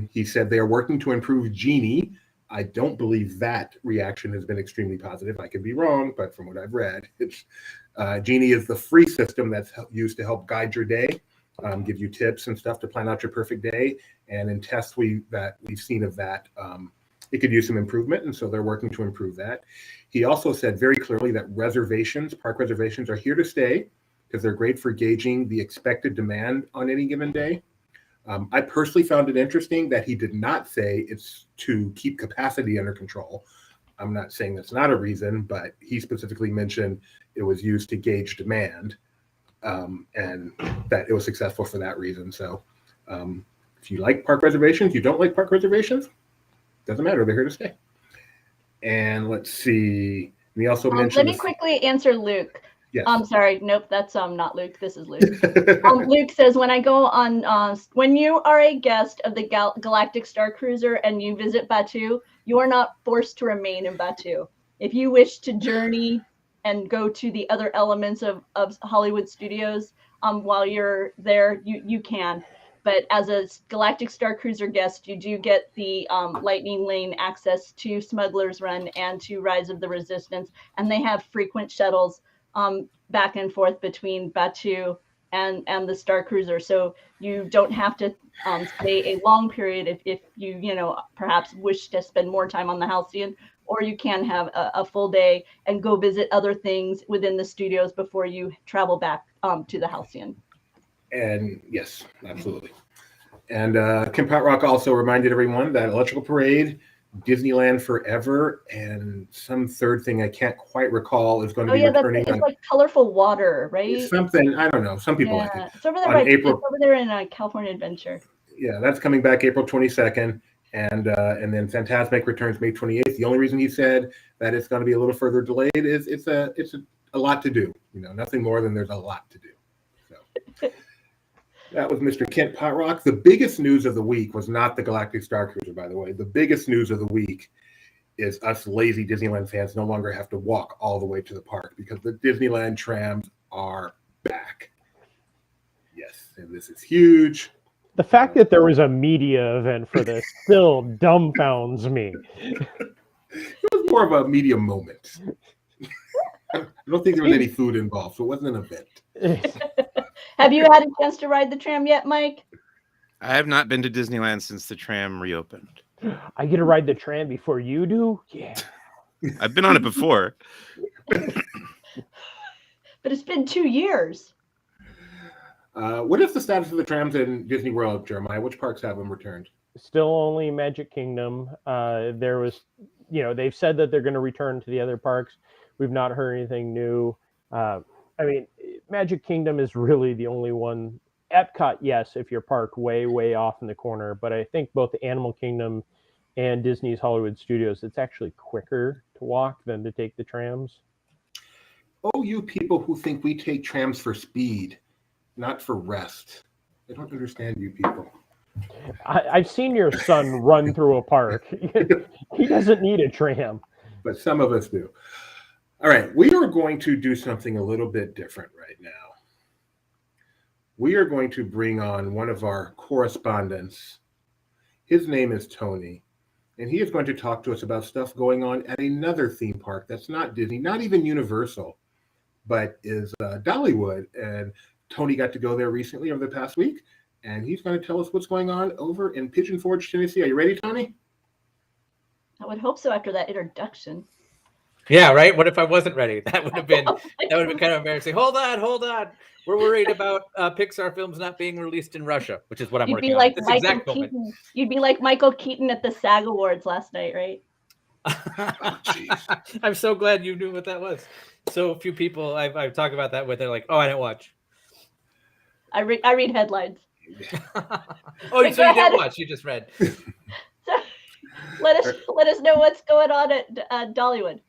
Speaker 1: He said they are working to improve Genie. I don't believe that reaction has been extremely positive. I could be wrong, but from what I've read, it's Genie is the free system that's used to help guide your day, give you tips and stuff to plan out your perfect day. And in tests we've seen of that, it could use some improvement, and so they're working to improve that. He also said very clearly that park reservations are here to stay because they're great for gauging the expected demand on any given day. I personally found it interesting that he did not say it's to keep capacity under control. I'm not saying that's not a reason, but he specifically mentioned it was used to gauge demand, and that it was successful for that reason. So if you like park reservations, you don't like park reservations, doesn't matter. They're here to stay. And let's see. We also mentioned.
Speaker 2: Let me quickly answer Luke.
Speaker 1: Yes.
Speaker 2: Sorry. Nope, that's not Luke. This is Luke. Luke says, when I go on, when you are a guest of the Galactic Starcruiser and you visit Batuu, you are not forced to remain in Batuu. If you wish to journey and go to the other elements of Hollywood Studios while you're there, you can. But as a Galactic Starcruiser guest, you do get the Lightning Lane access to Smuggler's Run and to Rise of the Resistance, and they have frequent shuttles back and forth between Batuu and the Starcruiser. So you don't have to stay a long period if you perhaps wish to spend more time on the Halcyon, or you can have a full day and go visit other things within the studios before you travel back to the Halcyon.
Speaker 1: And yes, absolutely. And Kim Potrock also reminded everyone that Electrical Parade Disneyland Forever, and some third thing I can't quite recall is going to
Speaker 2: Oh
Speaker 1: be
Speaker 2: yeah,
Speaker 1: returning
Speaker 2: it's
Speaker 1: on
Speaker 2: like colorful water, right?
Speaker 1: something. I don't know. Some people like
Speaker 2: Yeah,
Speaker 1: it.
Speaker 2: it's over there,
Speaker 1: On
Speaker 2: right?
Speaker 1: April,
Speaker 2: It's over there in California Adventure.
Speaker 1: yeah, that's coming back April 22nd, and then Fantasmic returns May 28th. The only reason he said that it's going to be a little further delayed is it's a lot to do. You know, nothing more than there's a lot to do. So that was Mr. Kent Potrock. The biggest news of the week was not the Galactic Starcruiser, by the way. The biggest news of the week is us lazy Disneyland fans no longer have to walk all the way to the park because the Disneyland trams are back. Yes, and this is huge.
Speaker 4: The fact that there was a media event for this still dumbfounds me.
Speaker 1: It was more of a media moment. I don't think there was any food involved, so it wasn't an event.
Speaker 2: Have you had a chance to ride the tram yet, Mike?
Speaker 3: I have not been to Disneyland since the tram reopened.
Speaker 4: I get to ride the tram before you do? Yeah.
Speaker 3: I've been on it before.
Speaker 2: But it's been 2 years.
Speaker 1: What is the status of the trams in Disney World, Jeremiah? Which parks have them returned?
Speaker 4: Still only Magic Kingdom. There was, they've said that they're going to return to the other parks. We've not heard anything new. I mean, Magic Kingdom is really the only one. Epcot, yes, if you're parked way, way off in the corner. But I think both Animal Kingdom and Disney's Hollywood Studios, it's actually quicker to walk than to take the trams.
Speaker 1: Oh, you people who think we take trams for speed, not for rest. I don't understand you people.
Speaker 4: I've seen your son run through a park. He doesn't need a tram.
Speaker 1: But some of us do. All right, we are going to do something a little bit different right now. We are going to bring on one of our correspondents. His name is Tony, and he is going to talk to us about stuff going on at another theme park that's not Disney, not even Universal, but is Dollywood. And Tony got to go there recently over the past week, and he's going to tell us what's going on over in Pigeon Forge, Tennessee. Are you ready, Tony?
Speaker 2: I would hope so after that introduction.
Speaker 5: Yeah, right. What if I wasn't ready? That would have been kind of embarrassing. Hold on. We're worried about Pixar films not being released in Russia, which is what I'm
Speaker 2: You'd
Speaker 5: working
Speaker 2: be
Speaker 5: on.
Speaker 2: like
Speaker 5: This
Speaker 2: Michael
Speaker 5: exact moment.
Speaker 2: Keaton. You'd be like Michael Keaton at the SAG Awards last night, right?
Speaker 5: I'm so glad you knew what that was. So few people I've talked about that with. They're like, "Oh, I didn't watch."
Speaker 2: I read headlines.
Speaker 5: Oh, so you didn't watch? You just read.
Speaker 2: So let us know what's going on at Dollywood.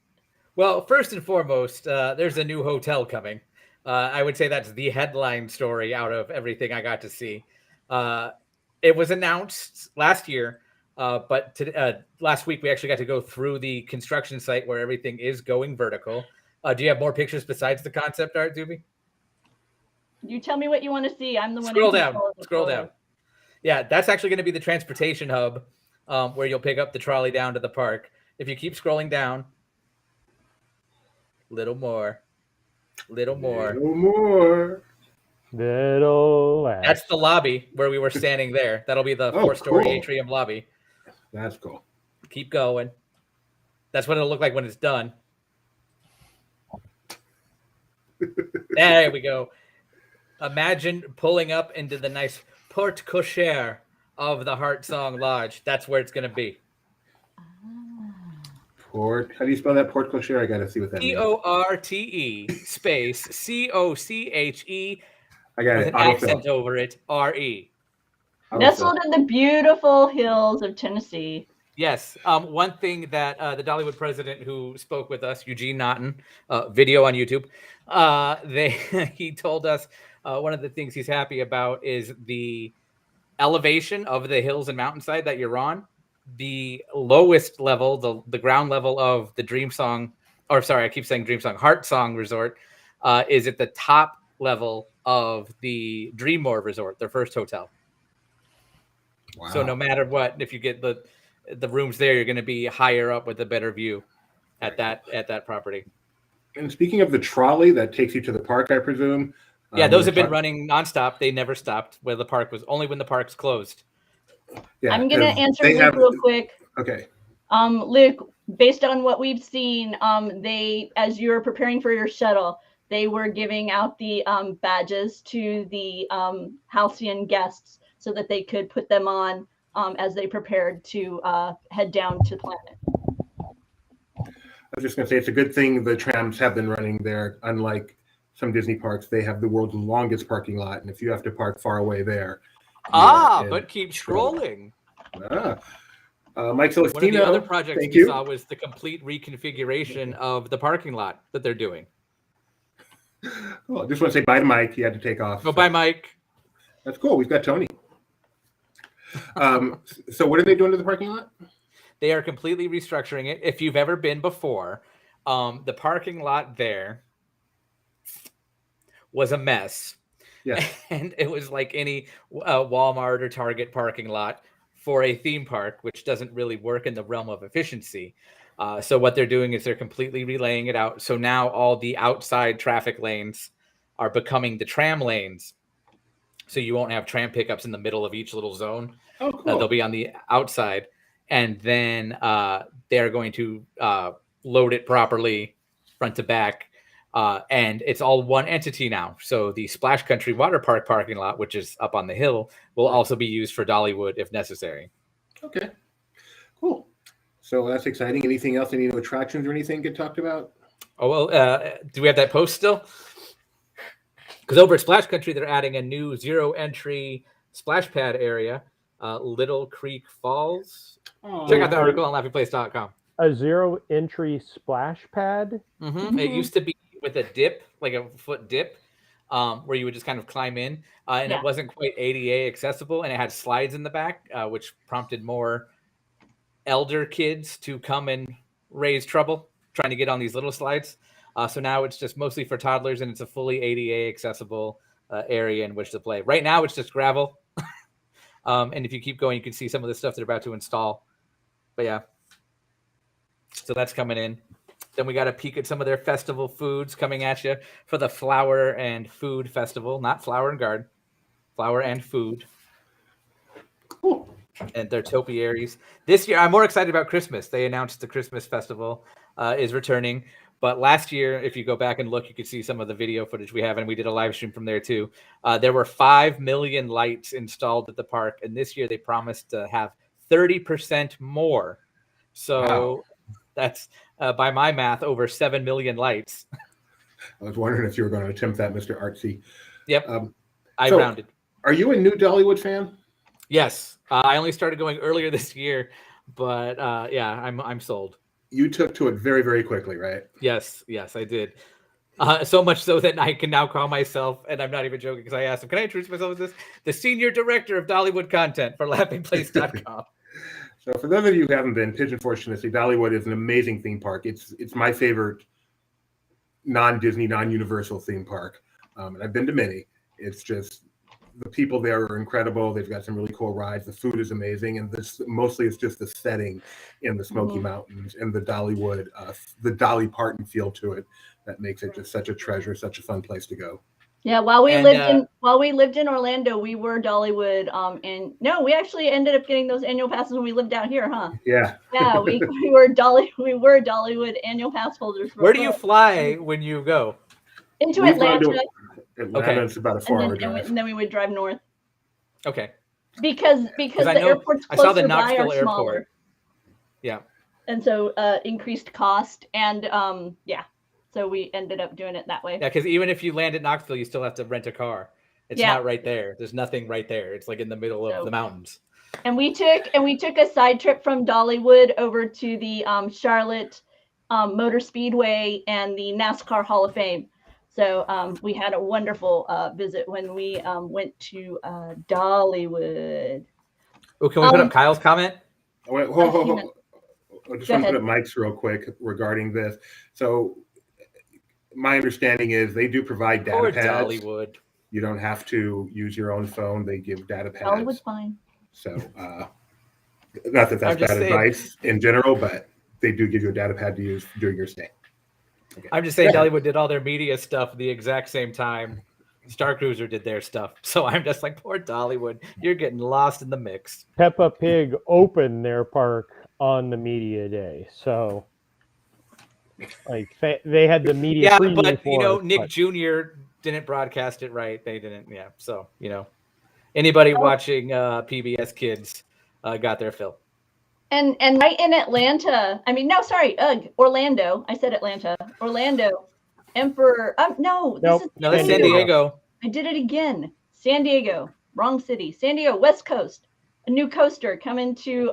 Speaker 5: Well, first and foremost, there's a new hotel coming. I would say that's the headline story out of everything I got to see. It was announced last year, but last week we actually got to go through the construction site where everything is going vertical. Do you have more pictures besides the concept art, Doobie?
Speaker 2: You tell me what you want to see. I'm the one.
Speaker 5: Scroll down. Yeah, that's actually going to be the transportation hub where you'll pick up the trolley down to the park. If you keep scrolling down, little more. That's the lobby where we were standing there. That'll be the 4-story atrium lobby.
Speaker 1: That's cool.
Speaker 5: Keep going. That's what it'll look like when it's done. There we go. Imagine pulling up into the nice porte cochere of the Heart Song Lodge. That's where it's going to be.
Speaker 1: How do you spell that? Porte cochere? I got to see what that means.
Speaker 5: Porte space COCHE.
Speaker 1: I got
Speaker 5: with
Speaker 1: it.
Speaker 5: an accent over it. RE.
Speaker 2: Nestled in the beautiful hills of Tennessee.
Speaker 5: Yes. One thing that the Dollywood president who spoke with us, Eugene Naughton, video on YouTube, he told us one of the things he's happy about is the elevation of the hills and mountainside that you're on. The lowest level, the ground level of the Heart Song Resort is at the top level of the Dreammore Resort, their first hotel. Wow. So no matter what, if you get the rooms there, you're going to be higher up with a better view at that property.
Speaker 1: And speaking of the trolley that takes you to the park, I presume.
Speaker 5: Yeah, those have been running nonstop. They never stopped where the park was, only when the park's closed.
Speaker 1: Yeah,
Speaker 2: I'm going to answer Luke real quick.
Speaker 1: Okay.
Speaker 2: Luke, based on what we've seen, they, as you're preparing for your shuttle, they were giving out the badges to the halcyon guests so that they could put them on as they prepared to head down to Planet.
Speaker 1: I was just going to say, it's a good thing the trams have been running there. Unlike some Disney parks, they have the world's longest parking lot. And if you have to park far away there.
Speaker 5: But keep scrolling.
Speaker 1: Mike Celestino.
Speaker 5: One of the other projects we saw was the complete reconfiguration of the parking lot that they're doing.
Speaker 1: Well, I just want to say bye to Mike. He had to take off.
Speaker 5: Oh, bye, Mike.
Speaker 1: That's cool. We've got Tony. So what are they doing to the parking lot?
Speaker 5: They are completely restructuring it. If you've ever been before, the parking lot there was a mess.
Speaker 1: Yeah.
Speaker 5: And it was like any Walmart or Target parking lot for a theme park, which doesn't really work in the realm of efficiency. So what they're doing is they're completely relaying it out. So now all the outside traffic lanes are becoming the tram lanes. So you won't have tram pickups in the middle of each little zone.
Speaker 1: Oh, cool.
Speaker 5: They'll be on the outside. And then they're going to load it properly front to back. And it's all one entity now. So the Splash Country Water Park parking lot, which is up on the hill, will also be used for Dollywood if necessary.
Speaker 1: Okay, cool. So that's exciting. Anything else? Any new attractions or anything get talked about?
Speaker 5: Oh, well, do we have that post still? Because over at Splash Country, they're adding a new zero-entry splash pad area, Little Creek Falls.
Speaker 1: Oh,
Speaker 5: Check out the article on laughingplace.com.
Speaker 4: A zero-entry splash pad?
Speaker 5: Mm-hmm. It used to be with a dip, like a foot dip, where you would just kind of climb in. And it wasn't quite ADA accessible, and it had slides in the back, which prompted more elder kids to come and raise trouble trying to get on these little slides. So now it's just mostly for toddlers, and it's a fully ADA accessible area in which to play. Right now, it's just gravel. And if you keep going, you can see some of the stuff they're about to install. But yeah, so that's coming in. Then we got a peek at some of their festival foods coming at you for the Flower and Food Festival, not Flower and Garden, Flower and Food.
Speaker 1: Cool.
Speaker 5: And their topiaries. This year, I'm more excited about Christmas. They announced the Christmas Festival is returning. But last year, if you go back and look, you can see some of the video footage we have, and we did a live stream from there too. There were 5 million lights installed at the park, and this year they promised to have 30% more. So that's, by my math, over 7 million lights.
Speaker 1: I was wondering if you were going to attempt that, Mr. Artsy.
Speaker 5: Yep, I rounded.
Speaker 1: Are you a new Dollywood fan?
Speaker 5: Yes, I only started going earlier this year, but yeah, I'm sold.
Speaker 1: You took to it very, very quickly, right?
Speaker 5: Yes, I did. So much so that I can now call myself, and I'm not even joking because I asked him, can I introduce myself as this? The Senior Director of Dollywood Content for laughingplace.com.
Speaker 1: So for those of you who haven't been, Pigeon Forge Tennessee, Dollywood is an amazing theme park. It's my favorite non-Disney, non-Universal theme park. And I've been to many. It's just, the people there are incredible. They've got some really cool rides. The food is amazing. And this mostly it's just the setting in the Smoky Mountains and the Dollywood, the Dolly Parton feel to it that makes it just such a treasure, such a fun place to go.
Speaker 2: Yeah, while we lived in Orlando, we were Dollywood. And no, we actually ended up getting those annual passes when we lived out here, huh?
Speaker 1: Yeah.
Speaker 2: Yeah, we were Dollywood annual pass holders.
Speaker 5: Where do you fly when you go?
Speaker 2: Into Atlanta.
Speaker 1: It's about a 4-hour drive.
Speaker 2: And then we would drive north.
Speaker 5: Okay.
Speaker 2: Because the airports
Speaker 5: I saw the
Speaker 2: closer by
Speaker 5: Knoxville
Speaker 2: are
Speaker 5: airport.
Speaker 2: smaller.
Speaker 5: Yeah.
Speaker 2: And so increased cost and so we ended up doing it that way.
Speaker 5: Yeah, because even if you land at Knoxville, you still have to rent a car. It's not right there. There's nothing right there. It's like in the middle of the mountains. And
Speaker 2: we took a side trip from Dollywood over to the Charlotte Motor Speedway and the NASCAR Hall of Fame. So we had a wonderful visit when we went to Dollywood.
Speaker 5: Oh, can we put up Kyle's comment?
Speaker 1: Wait, hold. I just want to put up Mike's real quick regarding this. So my understanding is they do provide data pads.
Speaker 5: Dollywood.
Speaker 1: You don't have to use your own phone. They give data pads.
Speaker 2: Dollywood's fine.
Speaker 1: So not that that's bad advice in general, but they do give you a data pad to use during your stay. Okay.
Speaker 5: I'm just saying Dollywood did all their media stuff at the exact same time Starcruiser did their stuff. So I'm just like, poor Dollywood, you're getting lost in the mix.
Speaker 4: Peppa Pig opened their park on the media day. So like they had the media.
Speaker 5: Yeah, but Nick Jr. didn't broadcast it right. They didn't. Yeah. So, anybody watching PBS Kids got their fill.
Speaker 2: And right in Atlanta, I mean, no, sorry, Orlando. I said Atlanta. Orlando, Emperor. No,
Speaker 4: Nope.
Speaker 2: this is
Speaker 5: No, that's San Diego.
Speaker 2: I did it again. San Diego, wrong city. San Diego, West Coast. A new coaster coming to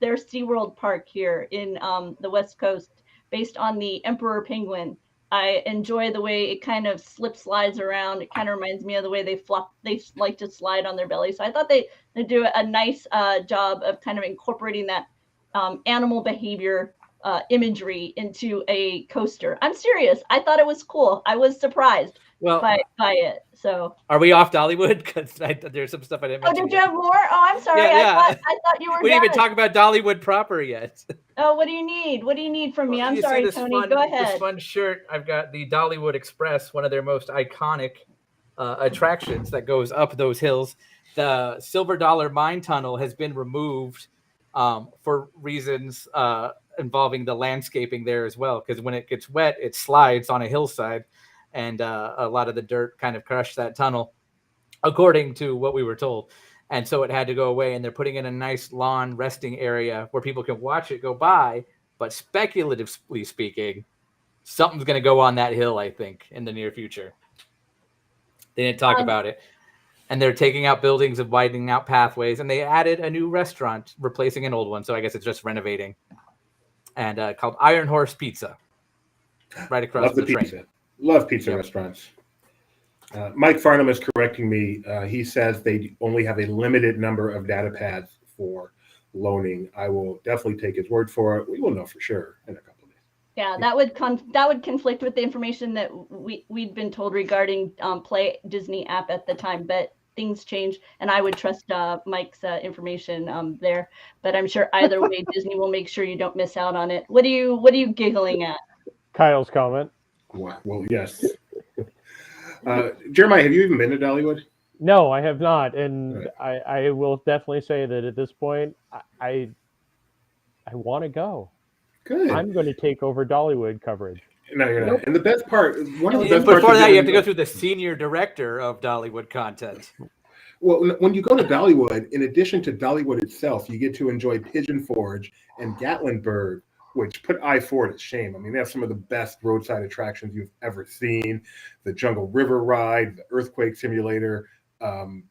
Speaker 2: their SeaWorld park here in the West Coast, based on the Emperor Penguin. I enjoy the way it kind of slip slides around. It kind of reminds me of the way they like to slide on their belly. So I thought they do a nice job of kind of incorporating that animal behavior imagery into a coaster. I'm serious. I thought it was cool. I was surprised by it. So
Speaker 5: are we off Dollywood? Because there's some stuff I didn't mention.
Speaker 2: Oh, did you have more? Oh, I'm sorry.
Speaker 5: Yeah.
Speaker 2: I thought you were
Speaker 5: We
Speaker 2: done.
Speaker 5: didn't even talk about Dollywood proper yet.
Speaker 2: Oh, what do you need? What do you need from me? I'm
Speaker 5: You
Speaker 2: sorry,
Speaker 5: see this
Speaker 2: Tony. Go ahead.
Speaker 5: This fun shirt. I've got the Dollywood Express, one of their most iconic attractions that goes up those hills. The Silver Dollar Mine Tunnel has been removed for reasons involving the landscaping there as well. Because when it gets wet, it slides on a hillside, and a lot of the dirt kind of crushed that tunnel, according to what we were told. And so it had to go away, and they're putting in a nice lawn resting area where people can watch it go by. But speculatively speaking, something's going to go on that hill, I think, in the near future. They didn't talk about it. And they're taking out buildings and widening out pathways, and they added a new restaurant, replacing an old one. So I guess it's just renovating. And called Iron Horse Pizza, right across the train.
Speaker 1: Pizza. Love pizza restaurants. Mike Farnham is correcting me. He says they only have a limited number of data pads for loaning. I will definitely take his word for it. We will know for sure in a couple of days.
Speaker 2: Yeah, that would conflict with the information that we'd been told regarding Play Disney app at the time, but things change, and I would trust Mike's information there. But I'm sure either way, Disney will make sure you don't miss out on it. What are you giggling at?
Speaker 4: Kyle's comment.
Speaker 1: Well, yes. Jeremiah, have you even been to Dollywood?
Speaker 4: No, I have not, and I will definitely say that at this point, I want to go.
Speaker 1: Good.
Speaker 4: I'm going to take over Dollywood coverage.
Speaker 1: No, you're not. And the best part, one of the best
Speaker 5: Before
Speaker 1: parts
Speaker 5: that, you have to go through the senior director of Dollywood content.
Speaker 1: Well, when you go to Dollywood, in addition to Dollywood itself, you get to enjoy Pigeon Forge and Gatlinburg, which put I-4 to shame. I mean, they have some of the best roadside attractions you've ever seen. The Jungle River Ride, the Earthquake Simulator,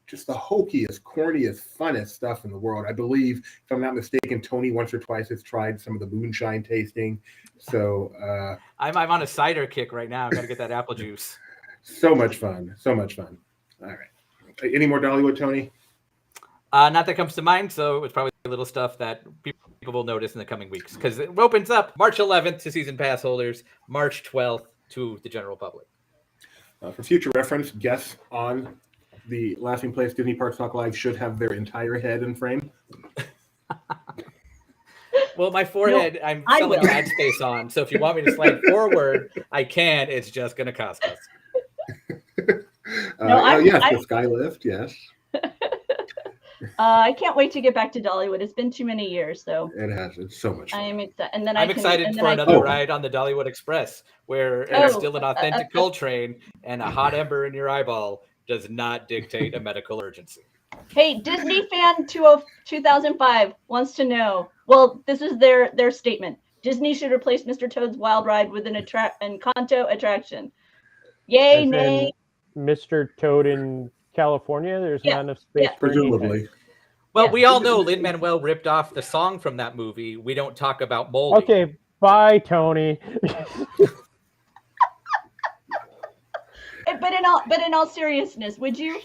Speaker 1: just the hokiest, corniest, funnest stuff in the world. I believe, if I'm not mistaken, Tony once or twice has tried some of the moonshine tasting. So
Speaker 5: I'm on a cider kick right now. I've got to get that apple juice.
Speaker 1: So much fun. So much fun. All right. Any more Dollywood, Tony?
Speaker 5: Not that comes to mind, so it's probably a little stuff that people will notice in the coming weeks, because it opens up March 11th to season pass holders, March 12th to the general public.
Speaker 1: For future reference, guests on the Laughing Place Disney Parks Talk Live should have their entire head in frame.
Speaker 5: Well, my forehead, I'm selling ad space on, so if you want me to slide forward, I can. It's just going to cost us.
Speaker 1: The sky lift, yes.
Speaker 2: I can't wait to get back to Dollywood. It's been too many years, so
Speaker 1: it has. It's so much fun.
Speaker 2: I am excited. And then
Speaker 5: I'm excited for another ride on the Dollywood Express, where it's still an authentic Coltrane, and a hot ember in your eyeball does not dictate a medical urgency.
Speaker 2: Hey, Disney fan 2005 wants to know. Well, this is their statement. Disney should replace Mr. Toad's Wild Ride with an Encanto attraction. Yay,
Speaker 4: As
Speaker 2: nay.
Speaker 4: Mr. Toad in California, there's not enough space for
Speaker 1: presumably.
Speaker 4: anything.
Speaker 5: Well, we all know Lin-Manuel ripped off the song from that movie. We don't talk about Moldy.
Speaker 4: Okay, bye, Tony.
Speaker 2: But in all seriousness, do you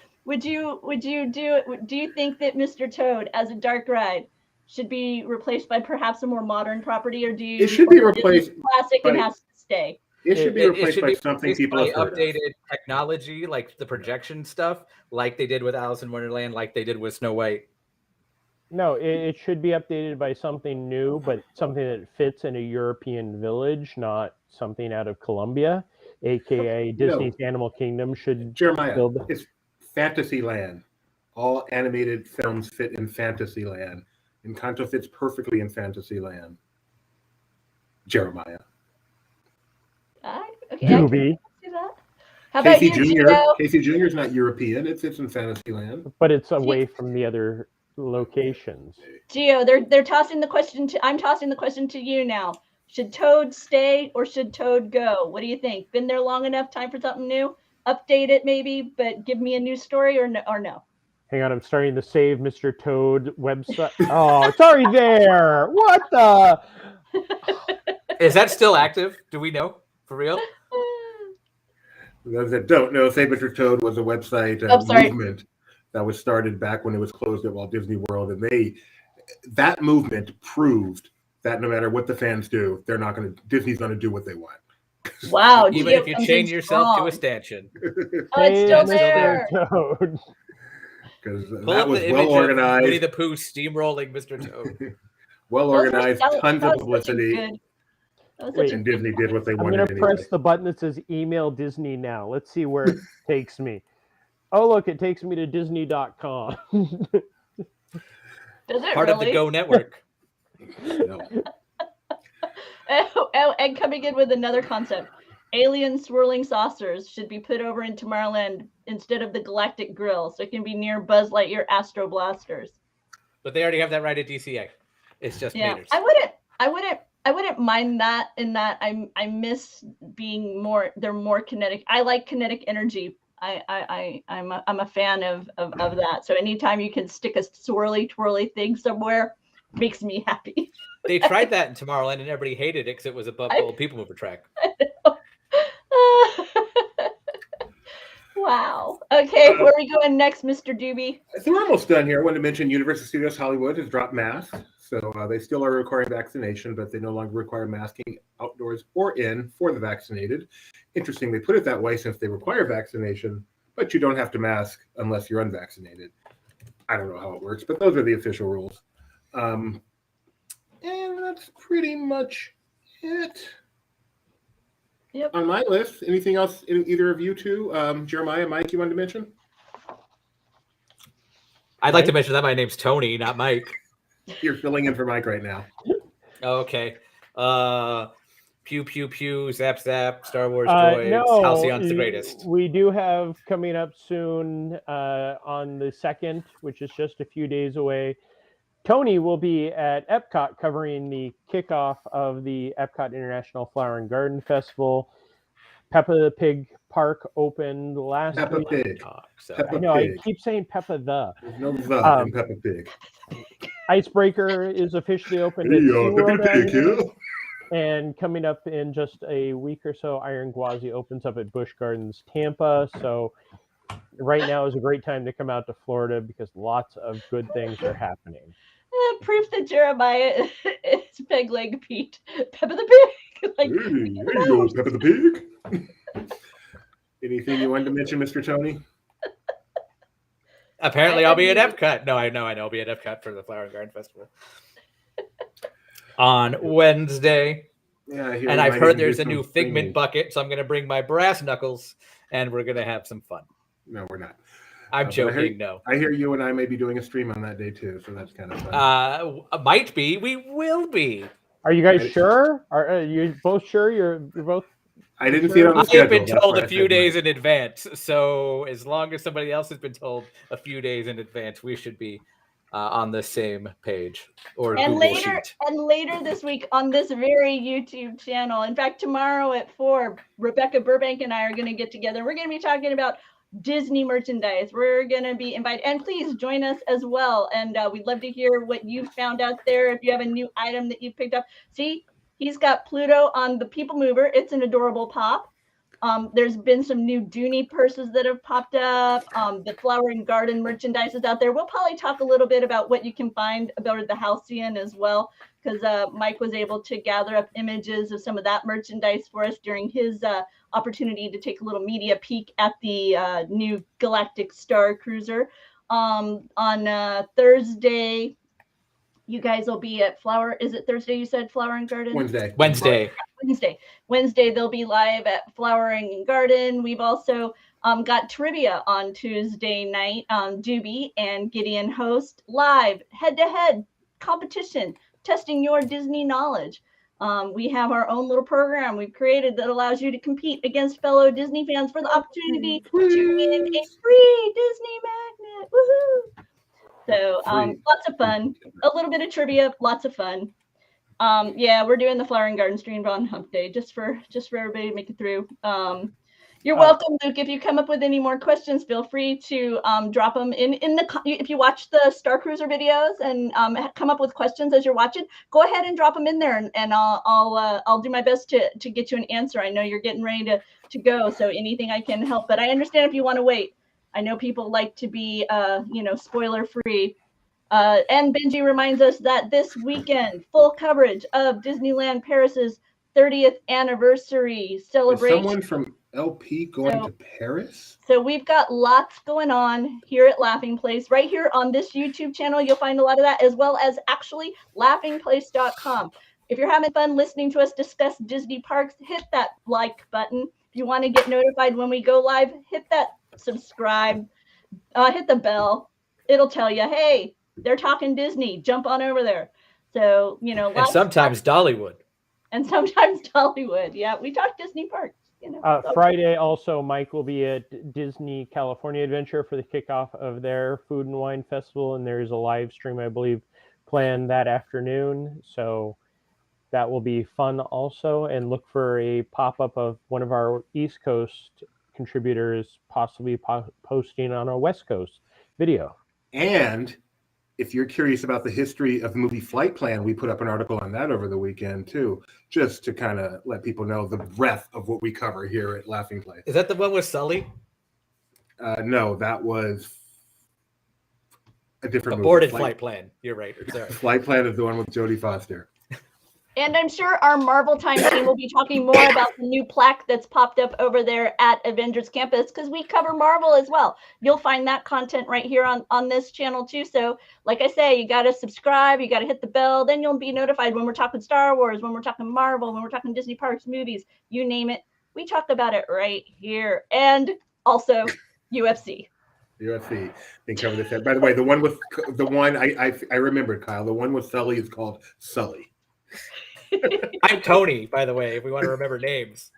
Speaker 2: think that Mr. Toad as a dark ride should be replaced by perhaps a more modern property, or do you?
Speaker 1: It should be replaced.
Speaker 2: Classic and has to stay.
Speaker 1: It should be replaced by something people have heard
Speaker 5: updated technology, like the projection stuff, like they did with Alice in Wonderland, like they did with Snow White.
Speaker 4: No, it should be updated by something new, but something that fits in a European village, not something out of Colombia, aka Disney's Animal Kingdom should build.
Speaker 1: It's Fantasyland. All animated films fit in Fantasyland. Encanto fits perfectly in Fantasyland. Jeremiah.
Speaker 2: Okay,
Speaker 4: Doobie.
Speaker 2: How about
Speaker 1: Casey
Speaker 2: you,
Speaker 1: Jr.
Speaker 2: Gino?
Speaker 1: Casey Jr. is not European. It fits in Fantasyland.
Speaker 4: But it's away from the other locations.
Speaker 2: Gio, they're tossing the question to. I'm tossing the question to you now. Should Toad stay or should Toad go? What do you think? Been there long enough? Time for something new? Update it maybe, but give me a new story or no?
Speaker 4: Hang on, I'm starting to save Mr. Toad website. Oh, it's already there. What the?
Speaker 5: Is that still active? Do we know? For real?
Speaker 1: For those that don't know, Save Mr. Toad was a website movement that was started back when it was closed at Walt Disney World, and that movement proved that no matter what the fans do, Disney's going to do what they want.
Speaker 2: Wow!
Speaker 5: Even if you chain yourself to a stanchion.
Speaker 2: Oh, it's still
Speaker 4: Mr.
Speaker 2: there.
Speaker 4: Toad.
Speaker 1: Because
Speaker 5: Pull
Speaker 1: that
Speaker 5: up
Speaker 1: was
Speaker 5: the
Speaker 1: well
Speaker 5: image of Winnie
Speaker 1: organized,
Speaker 5: the Pooh steamrolling Mr. Toad.
Speaker 1: well organized, tons of publicity,
Speaker 4: Wait,
Speaker 1: and Disney did what they
Speaker 4: I'm
Speaker 1: wanted
Speaker 4: going to
Speaker 1: anyway.
Speaker 4: press the button that says email Disney now. Let's see where it takes me. Oh, look, it takes me to Disney.com.
Speaker 2: Does it
Speaker 5: Part
Speaker 2: really?
Speaker 5: of the Go network.
Speaker 1: No.
Speaker 2: And coming in with another concept. Alien swirling saucers should be put over in Tomorrowland instead of the Galactic Grill, so it can be near Buzz Lightyear Astro Blasters.
Speaker 5: But they already have that right at DCA. It's just meters.
Speaker 2: I wouldn't mind that in that I miss being more. They're more kinetic. I like kinetic energy. I'm a fan of that. So anytime you can stick a swirly twirly thing somewhere makes me happy.
Speaker 5: They tried that in Tomorrowland and everybody hated it because it was above the old People Mover track.
Speaker 2: Wow. Okay, where are we going next, Mr. Doobie?
Speaker 1: So we're almost done here. I wanted to mention Universal Studios Hollywood has dropped masks. So they still are requiring vaccination, but they no longer require masking outdoors or in for the vaccinated. Interesting, they put it that way since they require vaccination, but you don't have to mask unless you're unvaccinated. I don't know how it works, but those are the official rules. And that's pretty much it.
Speaker 2: Yep.
Speaker 1: On my list. Anything else either of you two, Jeremiah, Mike, you wanted to mention?
Speaker 5: I'd like to mention that my name's Tony, not Mike.
Speaker 1: You're filling in for Mike right now.
Speaker 5: Okay. Pew, pew, pew, zap, zap, Star Wars droids,
Speaker 4: No,
Speaker 5: Halcyon's the greatest.
Speaker 4: We do have coming up soon on the 2nd, which is just a few days away. Tony will be at Epcot covering the kickoff of the Epcot International Flower and Garden Festival. Peppa the Pig Park opened last week.
Speaker 1: Pig.
Speaker 4: I know, I keep saying Peppa the.
Speaker 1: There's no the in Peppa Pig.
Speaker 4: Icebreaker is officially open.
Speaker 1: Peppa Pig, yeah.
Speaker 4: And coming up in just a week or so, Iron Gwazi opens up at Busch Gardens, Tampa. So right now is a great time to come out to Florida because lots of good things are happening.
Speaker 2: Proof that Jeremiah is Peg Leg Pete. Peppa the Pig.
Speaker 1: Hey, there you go, Peppa the Pig. Anything you wanted to mention, Mr. Tony?
Speaker 5: Apparently, I'll be at Epcot. No, I know. I'll be at Epcot for the Flower and Garden Festival on Wednesday.
Speaker 1: Yeah,
Speaker 5: and I've heard there's a new Figment bucket, so I'm going to bring my brass knuckles, and we're going to have some fun.
Speaker 1: No, we're not.
Speaker 5: I'm joking. No,
Speaker 1: I hear you and I may be doing a stream on that day too, so that's kind of fun.
Speaker 5: Might be. We will be.
Speaker 4: Are you guys sure? Are you both sure? You're both.
Speaker 1: I didn't see it on the
Speaker 5: I
Speaker 1: schedule.
Speaker 5: have been told a few days in advance, so as long as somebody else has been told a few days in advance, we should be on the same page or
Speaker 2: and
Speaker 5: Google
Speaker 2: later
Speaker 5: Sheet.
Speaker 2: and later this week on this very YouTube channel. In fact, tomorrow at 4, Rebecca Burbank and I are going to get together. We're going to be talking about Disney merchandise. We're going to be invited, and please join us as well. And we'd love to hear what you found out there. If you have a new item that you picked up, see, he's got Pluto on the People Mover. It's an adorable pop. There's been some new Dooney purses that have popped up. The Flower and Garden merchandise is out there. We'll probably talk a little bit about what you can find about the Halcyon as well, because Mike was able to gather up images of some of that merchandise for us during his opportunity to take a little media peek at the new Galactic Starcruiser. On Thursday, you guys will be at Flower. Is it Thursday you said Flower and Garden? Wednesday they'll be live at Flowering and Garden. We've also got trivia on Tuesday night. Doobie and Gideon host live head-to-head competition, testing your Disney knowledge. We have our own little program we've created that allows you to compete against fellow Disney fans for the opportunity to win a free Disney magnet. Woohoo! So lots of fun. A little bit of trivia, lots of fun. Yeah, we're doing the Flower and Garden stream on Hump Day just for everybody to make it through. You're welcome, Luke. If you come up with any more questions, feel free to drop them in if you watch the Starcruiser videos and come up with questions as you're watching. Go ahead and drop them in there, and I'll do my best to get you an answer. I know you're getting ready to go, so anything I can help. But I understand if you want to wait. I know people like to be spoiler free. And Benji reminds us that this weekend, full coverage of Disneyland Paris's 30th anniversary celebration.
Speaker 1: Is someone from LP going to Paris?
Speaker 2: So we've got lots going on here at Laughing Place. Right here on this YouTube channel, you'll find a lot of that, as well as actually laughingplace.com. If you're having fun listening to us discuss Disney parks, hit that like button. If you want to get notified when we go live, hit that subscribe, hit the bell. It'll tell you, hey, they're talking Disney. Jump on over there. So,
Speaker 5: and sometimes Dollywood.
Speaker 2: And sometimes Dollywood. Yeah, we talk Disney parks.
Speaker 4: Friday also, Mike will be at Disney California Adventure for the kickoff of their Food and Wine Festival, and there's a live stream, I believe, planned that afternoon. So that will be fun also. And look for a pop-up of one of our East Coast contributors possibly posting on a West Coast video.
Speaker 1: And if you're curious about the history of the movie Flight Plan, we put up an article on that over the weekend too, just to kind of let people know the breadth of what we cover here at Laughing Place.
Speaker 5: Is that the one with Sully?
Speaker 1: No, that was a different
Speaker 5: Aborted
Speaker 1: movie.
Speaker 5: Flight Plan. You're right. Sorry.
Speaker 1: Flight Plan is the one with Jodie Foster.
Speaker 2: And I'm sure our Marvel Time team will be talking more about the new plaque that's popped up over there at Avengers Campus, because we cover Marvel as well. You'll find that content right here on this channel too. So like I say, you got to subscribe, you got to hit the bell, then you'll be notified when we're talking Star Wars, when we're talking Marvel, when we're talking Disney parks, movies, you name it. We talk about it right here. And also UFC.
Speaker 1: UFC. They cover this. By the way, the one I remembered, Kyle, the one with Sully is called Sully.
Speaker 5: I'm Tony, by the way, if we want to remember names.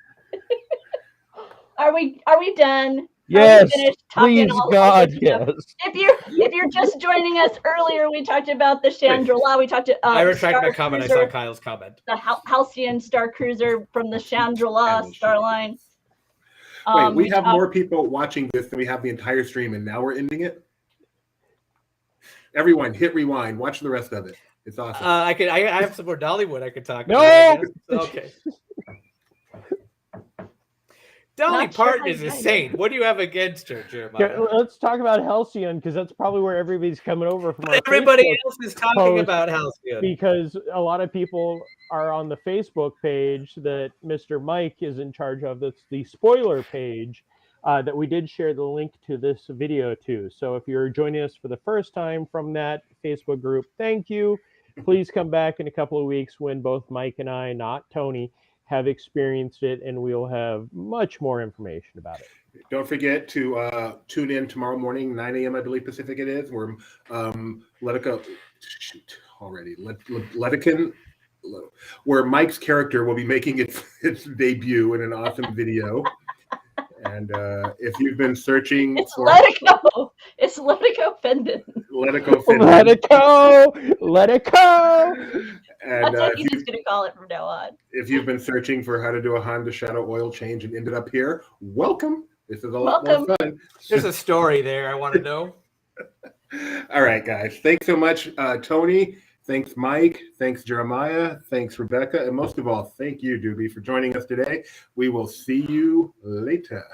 Speaker 2: Are we done?
Speaker 4: Yes, please, God, yes.
Speaker 2: If you're just joining us earlier, we talked about the Chandrila. We talked about
Speaker 5: I retract my comment. I saw Kyle's comment.
Speaker 2: The Halcyon Starcruiser from the Chandrila Starline.
Speaker 1: Wait, we have more people watching this than we have the entire stream, and now we're ending it? Everyone, hit rewind. Watch the rest of it. It's awesome.
Speaker 5: I have some more Dollywood I could talk
Speaker 4: about.
Speaker 5: No! Okay. Dolly Parton is insane. What do you have against her, Jeremiah?
Speaker 4: Let's talk about Halcyon, because that's probably where everybody's coming over from.
Speaker 5: Everybody else is talking about Halcyon.
Speaker 4: Because a lot of people are on the Facebook page that Mr. Mike is in charge of. That's the spoiler page that we did share the link to this video to. So if you're joining us for the first time from that Facebook group, thank you. Please come back in a couple of weeks when both Mike and I, not Tony, have experienced it, and we'll have much more information about it.
Speaker 1: Don't forget to tune in tomorrow morning, 9 a.m. I believe Pacific it is. We're Letican, where Mike's character will be making its debut in an awesome video. And if you've been searching for
Speaker 2: Letico. It's Letico Fendon.
Speaker 1: Letico Fendon.
Speaker 4: Let it go. Let it go.
Speaker 1: And
Speaker 2: that's what he's just going to call it from now on.
Speaker 1: If you've been searching for how to do a Honda Shadow oil change and ended up here, welcome. This is a lot more fun.
Speaker 5: There's a story there I want to know.
Speaker 1: All right, guys. Thanks so much, Tony. Thanks, Mike. Thanks, Jeremiah. Thanks, Rebecca. And most of all, thank you, Doobie, for joining us today. We will see you later.